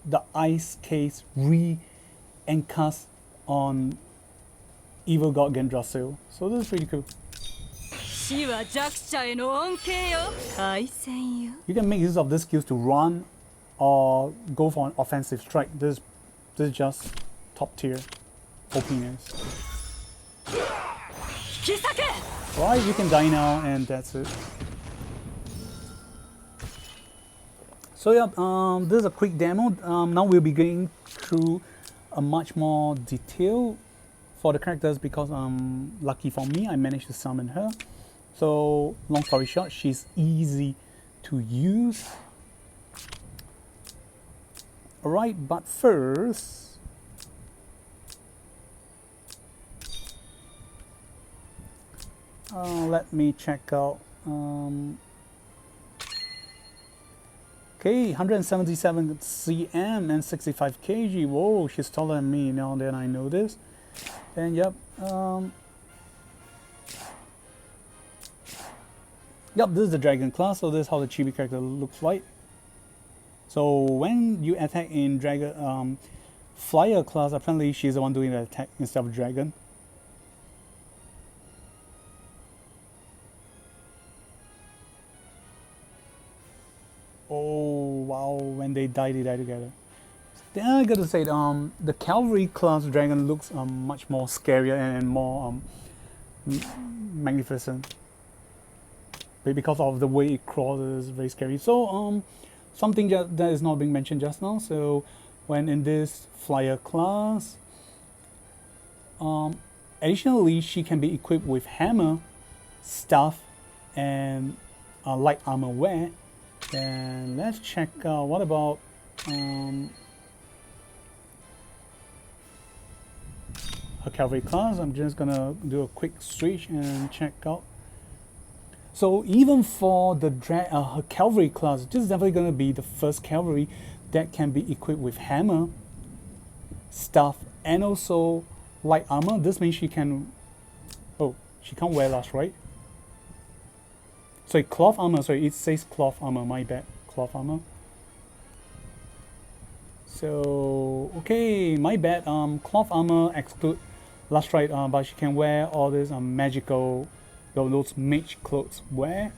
the ice case re-encast on Evil God Gendrasil. So this is pretty cool. You can make use of this skills to run or go for an offensive strike. This is just top tier OPness. Right, you can die now, and that's it. So yeah, this is a quick demo. Now we'll be going through a much more detail for the characters because lucky for me, I managed to summon her. So long story short, she's easy to use. Alright, but first, let me check out. Okay, 177 cm and 65 kg. Whoa, she's taller than me now that I know this. And yep, yep, this is the dragon class, so this is how the chibi character looks like. So when you attack in dragon flyer class, apparently she's the one doing the attack instead of dragon. Oh wow, when they die together. Then I gotta say, the cavalry class dragon looks much more scarier and more magnificent. Because of the way it crawls, is very scary. So something that is not being mentioned just now. So when in this flyer class, additionally she can be equipped with hammer, staff, and light armor wear. And let's check out what about her cavalry class. I'm just gonna do a quick switch and check out. So even for the her cavalry class, this is definitely gonna be the first cavalry that can be equipped with hammer, staff, and also light armor. This means she can. Oh, she can't wear last, right? Sorry, cloth armor. Sorry, it says cloth armor. My bad. Cloth armor. So okay, my bad. Cloth armor exclude last, right? But she can wear all this magical, those mage clothes wear.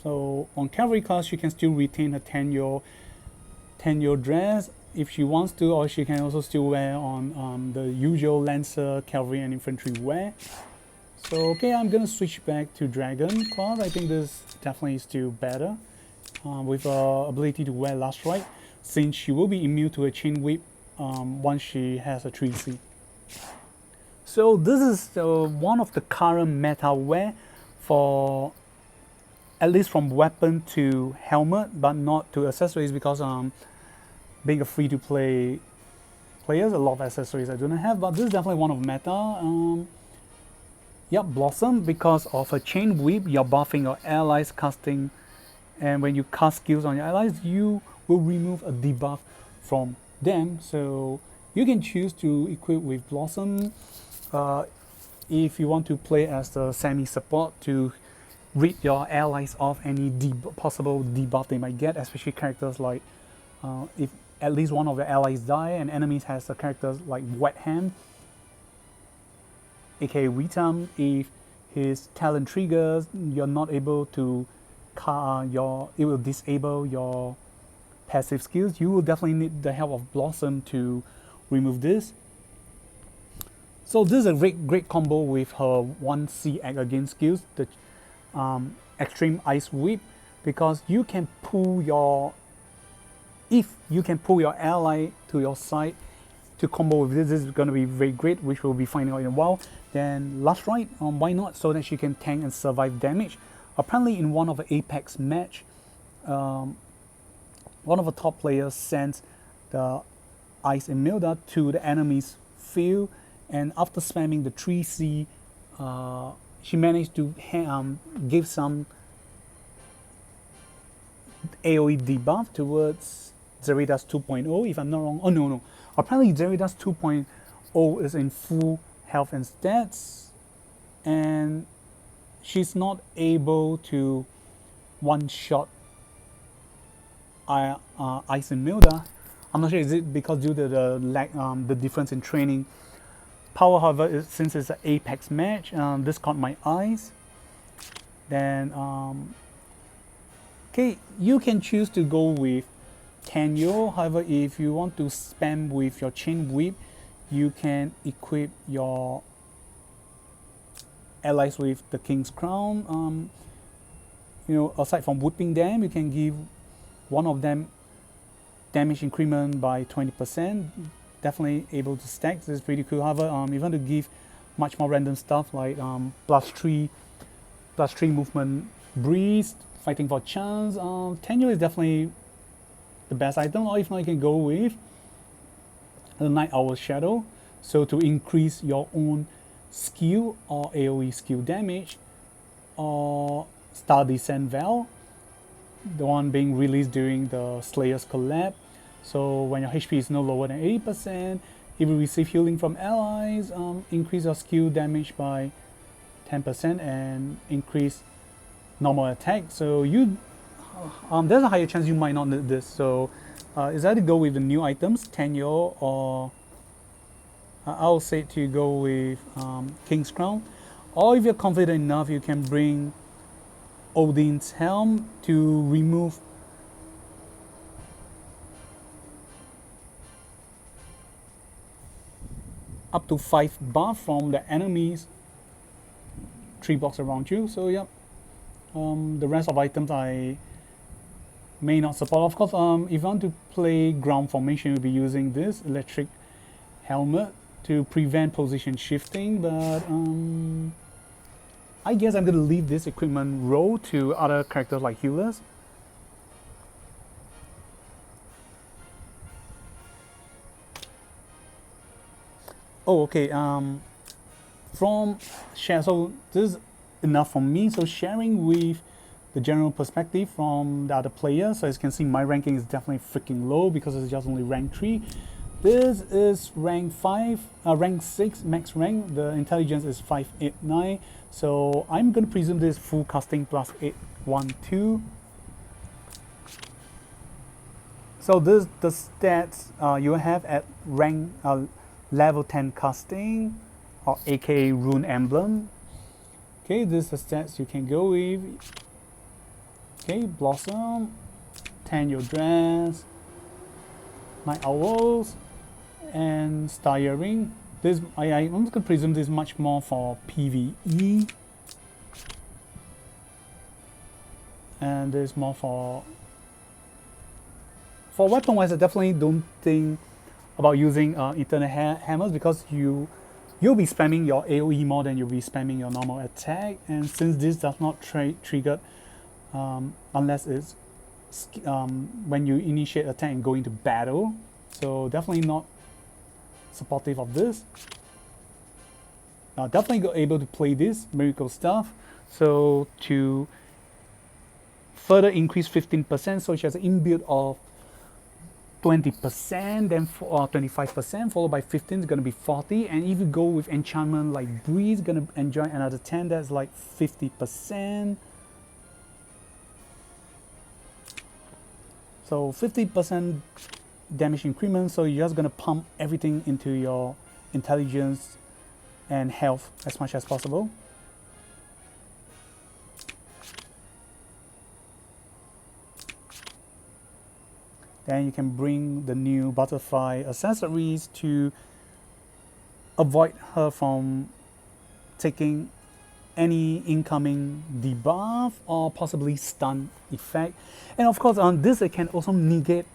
So on cavalry class, she can still retain her 10-year dress if she wants to, or she can also still wear on the usual lancer, cavalry, and infantry wear. So okay, I'm gonna switch back to dragon class. I think this definitely is still better with ability to wear last right, since she will be immune to a chain whip once she has a 3C. So this is one of the current meta wear for at least from weapon to helmet, but not to accessories, because being a free-to-play players, a lot of accessories I do not have, but this is definitely one of meta. Yep, Blossom, because of a chain whip, you're buffing your allies casting, and when you cast skills on your allies, you will remove a debuff from them. So you can choose to equip with Blossom if you want to play as the semi-support to rid your allies of any possible debuff they might get, especially characters like if at least one of the allies die and enemies has the characters like Wet Hand, aka Ritam. If his talent triggers, you're not able to it will disable your passive skills. You will definitely need the help of Blossom to remove this. So this is a great combo with her 1C act against skills, the Extreme Ice Whip, because you can pull your ally to your side to combo with this. This is going to be very great, which we'll be finding out in a while. Then last right, why not, so that she can tank and survive damage. Apparently in one of the Apex match, one of the top players sent the Ice Imilda to the enemy's field, and after spamming the 3C, she managed to give some AoE debuff towards Zerida's 2.0, if I'm not wrong. Oh no, apparently Zerida's 2.0 is in full health and stats, and she's not able to one-shot Ice Imilda. I'm not sure, is it because due to the difference in training power. However, since it's an Apex match, this caught my eyes. Then okay, you can choose to go with Tanyo. However, if you want to spam with your chain whip, you can equip your allies with the King's Crown. You know, aside from whipping them, you can give one of them damage increment by 20%. Definitely able to stack. This is pretty cool. However, if you want to give much more random stuff like +3 movement breeze, fighting for chance, Tanyo is definitely the best item. Or if not, you can go with the Night Owl Shadow, so to increase your own skill or AoE skill damage, or Star Descent Val, the one being released during the Slayer's collab. So when your HP is no lower than 80%, if you receive healing from allies, increase your skill damage by 10% and increase normal attack. So you, there's a higher chance you might not need this. So is either go with the new items, Tenyo, or I'll say to go with King's Crown. Or if you're confident enough, you can bring Odin's Helm to remove up to 5 buff from the enemies 3 blocks around you. So yep, the rest of items I may not support. Of course, if you want to play ground formation, you'll be using this electric helmet to prevent position shifting, but I guess I'm going to leave this equipment role to other characters like healers. Oh, okay, from share, so this is enough for me. So sharing with the general perspective from the other players. So as you can see, my ranking is definitely freaking low because it's just only rank 3. This is rank 5, rank 6 max rank. The intelligence is 589. So I'm going to presume this full casting plus 812. So this the stats you have at rank level 10 casting, or aka rune emblem. Okay, this is the stats you can go with. Okay, blossom, Tenyo dress, night owls, and star earring. This I'm just gonna presume this is much more for PvE, and there's more for weapon wise. I definitely don't think about using eternal hammers because you'll be spamming your AoE more than you'll be spamming your normal attack, and since this does not trigger unless it's when you initiate attack and go into battle, so definitely not supportive of this. Definitely able to play this miracle stuff. So to further increase 15%, so it has an inbuild of 20%, then 25%, followed by 15 is going to be 40. And if you go with enchantment like Breeze, going to enjoy another 10, that's like 50%. So 50% damage increment, so you're just going to pump everything into your intelligence and health as much as possible. Then you can bring the new butterfly accessories to avoid her from taking any incoming debuff or possibly stun effect. And of course on this it can also negate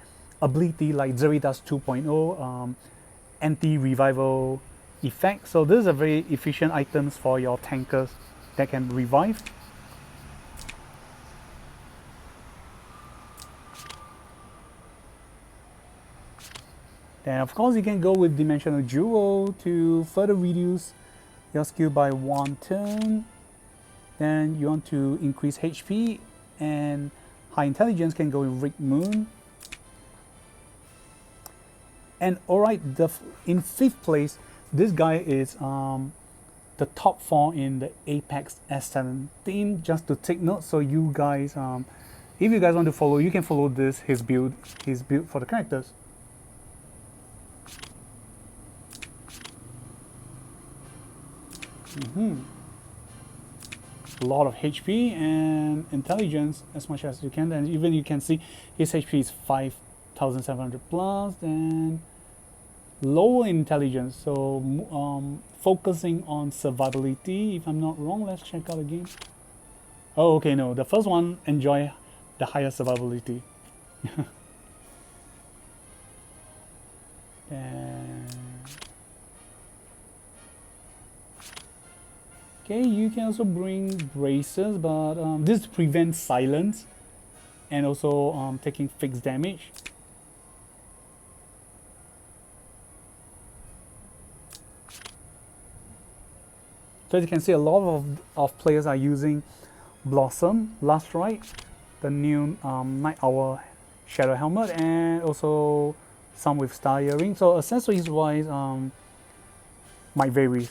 ability like Zeritas 2.0 anti-revival effect. So this is a very efficient items for your tankers that can revive. Then of course you can go with Dimensional Jewel to further reduce your skill by 1 turn. Then you want to increase HP, and high intelligence can go with Rick Moon. And alright, in 5th place, this guy is the top 4 in the Apex S17, just to take note. So you guys, if you guys want to follow, you can follow this, his build for the characters. A lot of HP and intelligence as much as you can, and even you can see his HP is 5,700 plus, and lower intelligence, so focusing on survivability if I'm not wrong. Let's check out the game. Oh, okay, no, the first one enjoy the higher survivability. And okay, you can also bring braces, but this prevents silence and also taking fixed damage. So as you can see, a lot of players are using Blossom, Last Right, the new Night Owl Shadow Helmet, and also some with star earring. So accessories wise, might vary.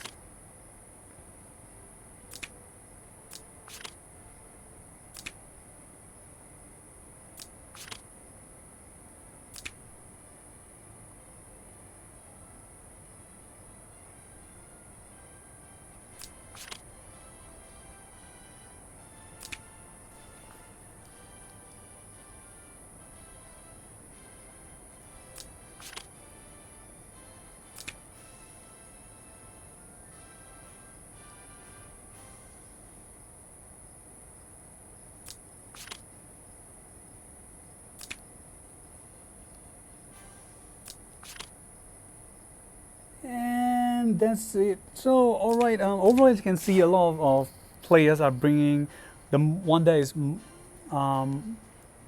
And that's it. So alright, overall as you can see, a lot of players are bringing the one that is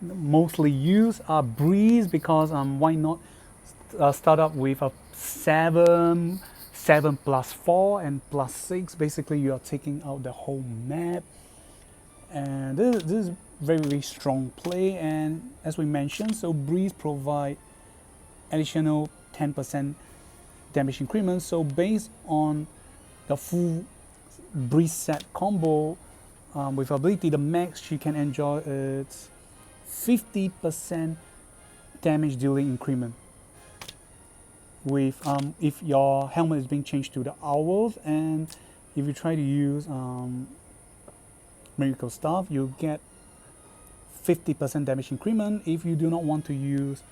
mostly used are Breeze, because why not start up with a 7 plus 4 and plus 6. Basically you are taking out the whole map, and this is very, very strong play. And as we mentioned, so Breeze provide additional 10% damage increment. So based on the full Breeze set combo, with ability, the max she can enjoy is 50% damage dealing increment. With if your helmet is being changed to the owls, and if you try to use miracle staff, you get 50% damage increment. If you do not want to use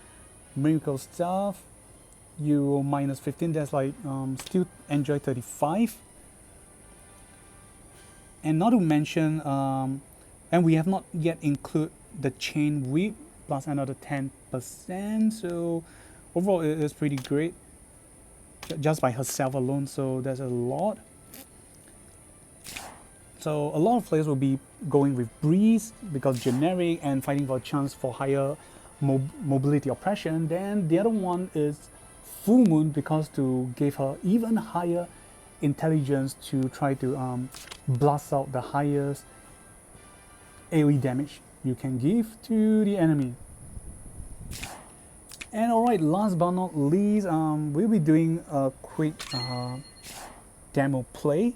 miracle staff, you minus 15. That's like still enjoy 35. And not to mention, and we have not yet include the chain whip plus another 10%. So overall it is pretty great just by herself alone. So that's a lot. So a lot of players will be going with Breeze because generic and fighting for a chance for higher mobility oppression. Then the other one is Full Moon, because to give her even higher intelligence to try to blast out the highest AoE damage you can give to the enemy. And alright, last but not least, we'll be doing a quick demo play.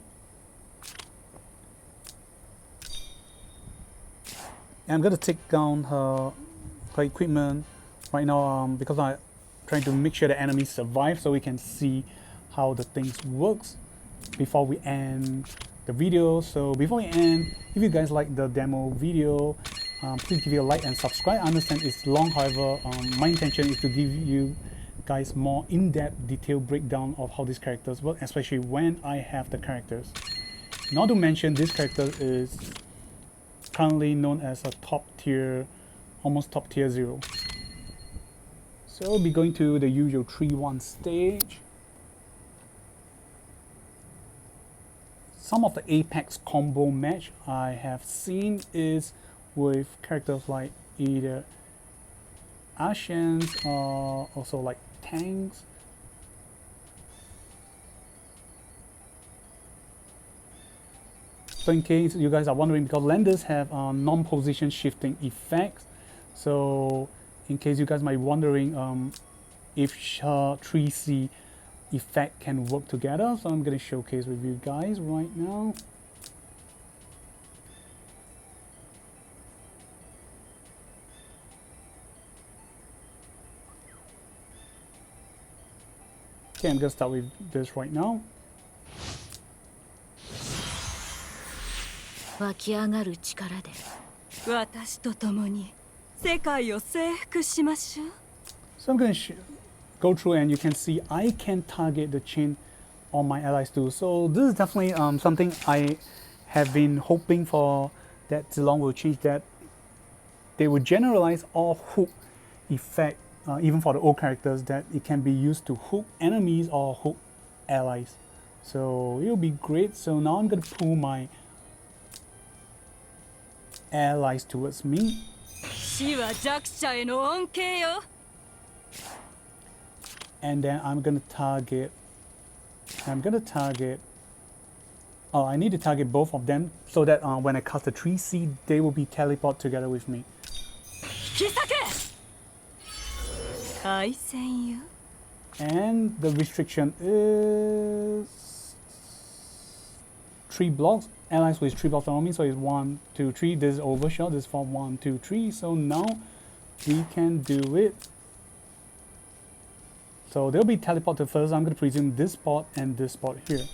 And I'm gonna take down her equipment right now, because I'm trying to make sure the enemy survive, so we can see how the things works before we end the video. So before we end, if you guys like the demo video, please give it a like and subscribe. I understand it's long, however, my intention is to give you guys more in-depth detailed breakdown of how these characters work, especially when I have the characters. Not to mention, this character is currently known as a top tier, almost top tier 0. So we'll be going to the usual 3-1 stage. Some of the Apex combo match I have seen is with characters like either Ascians or also like tanks. So in case you guys are wondering, because Landers have non-position shifting effects, so in case you guys might be wondering if her 3C effect can work together, so I'm going to showcase with you guys right now. Okay, I'm going to start with this right now. 湧き上がる力で私と共に世界を征服しましょう。 So I'm going to go through, and you can see I can target the chain on my allies too. So this is definitely something I have been hoping for, that Zilong will change that. They will generalize all hook effect, even for the old characters, that it can be used to hook enemies or hook allies. So it'll be great. So now I'm going to pull my allies towards me. 死は弱者への恩恵よ。 And then I'm gonna target, oh, I need to target both of them, so that when I cast the 3C, they will be teleported together with me. 開戦よ。 And the restriction is 3 blocks. Allies with 3 blocks on me, so it's 1, 2, 3. This is overshot. This is for 1, 2, 3. So now we can do it. So they'll be teleported first. I'm going to presume this spot and this spot here.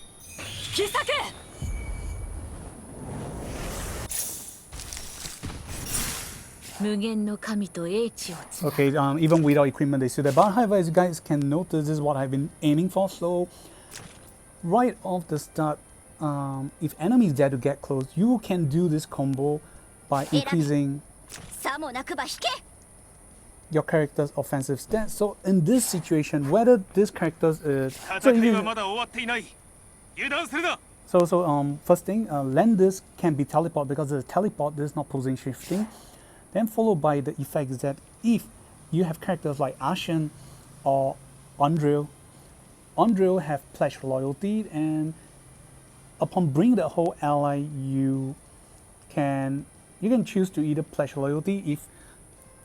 Okay, even without equipment they still there. But however, as you guys can notice, this is what I've been aiming for. So right off the start, if enemies dare to get close, you can do this combo by increasing your character's offensive stats. So in this situation, whether this character's first thing, Landis can be teleport because the teleport there's not position shifting. Then followed by the effect is that if you have characters like Ashen or Andrew have pledged loyalty, and upon bringing the whole ally, you can choose to either pledge loyalty if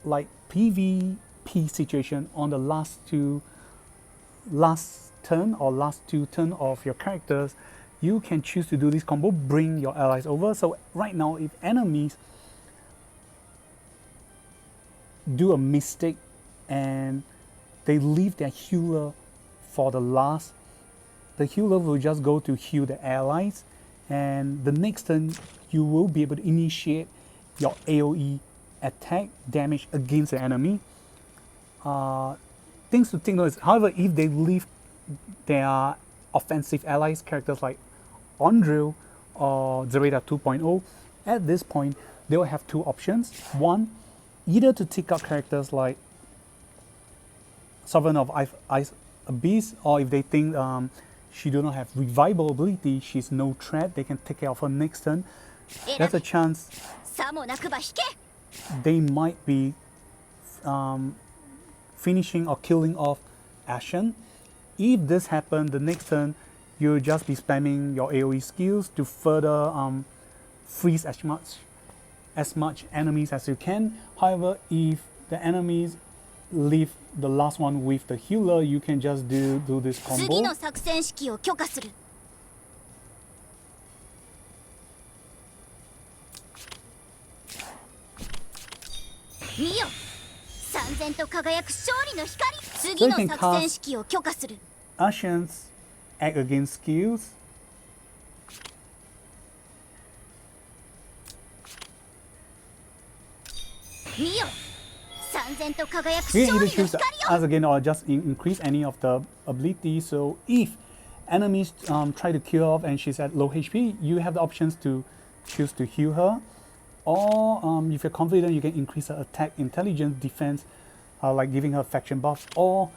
like PvP situation on the last two turn of your characters, you can choose to do this combo, bring your allies over. So right now, if enemies do a mistake and they leave their healer for the last, the healer will just go to heal the allies, and the next turn you will be able to initiate your AoE attack damage against the enemy. Things to think of is, however, if they leave their offensive allies, characters like Andrew or Zereta 2.0, at this point they will have two options. One, either to take out characters like Sovereign of Ice Abyss, or if they think she do not have revival ability, she's no threat, they can take care of her next turn. There's a chance they might be finishing or killing off Ashen. If this happens, the next turn you'll just be spamming your AoE skills to further freeze as much enemies as you can. However, if the enemies leave the last one with the healer, you can just do this combo. So you can cast Ashen's act against skills. You can either choose as again or just increase any of the abilities. So if enemies try to kill off and she's at low HP, you have the options to choose to heal her, or if you're confident, you can increase her attack, intelligence, defense, like giving her faction buff, or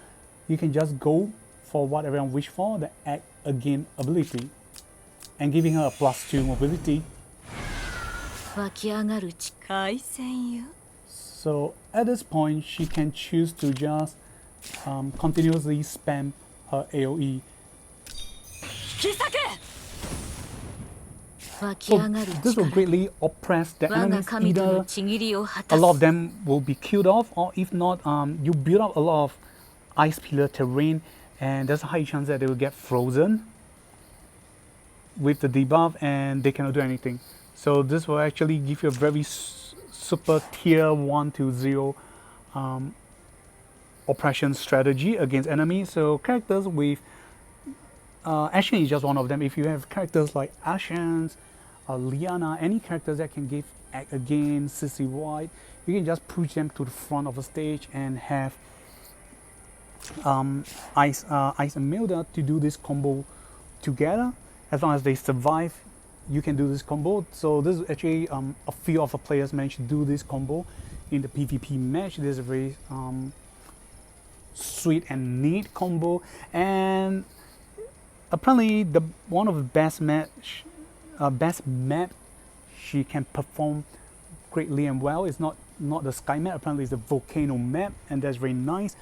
you can just go for what everyone wish for, the act again ability, and giving her a +2 mobility. So at this point, she can choose to just continuously spam her AoE. So this will greatly oppress the enemies. Either a lot of them will be killed off, or if not, you build up a lot of ice pillar terrain, and there's a high chance that they will get frozen with the debuff and they cannot do anything. So this will actually give you a very super tier 1 to 0 oppression strategy against enemies. So characters with Ashen is just one of them. If you have characters like Ashen's, Liana, any characters that can give act against Sissy White, you can just push them to the front of the stage and have Ice Imilda to do this combo together. As long as they survive, you can do this combo. So this is actually a few of the players managed to do this combo in the PvP match. This is a very sweet and neat combo, and apparently one of the best map she can perform greatly and well is not the sky map. Apparently it's the volcano map, and that's very nice.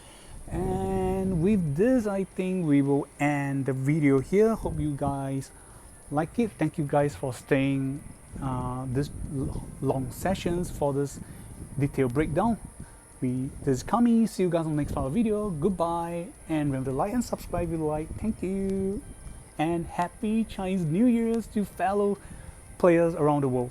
And with this, I think we will end the video here. Hope you guys like it. Thank you guys for staying this long sessions for this detailed breakdown. This is Kami. See you guys on the next part of the video. Goodbye. And remember to like and subscribe if you like. Thank you. And happy Chinese New Year's to fellow players around the world.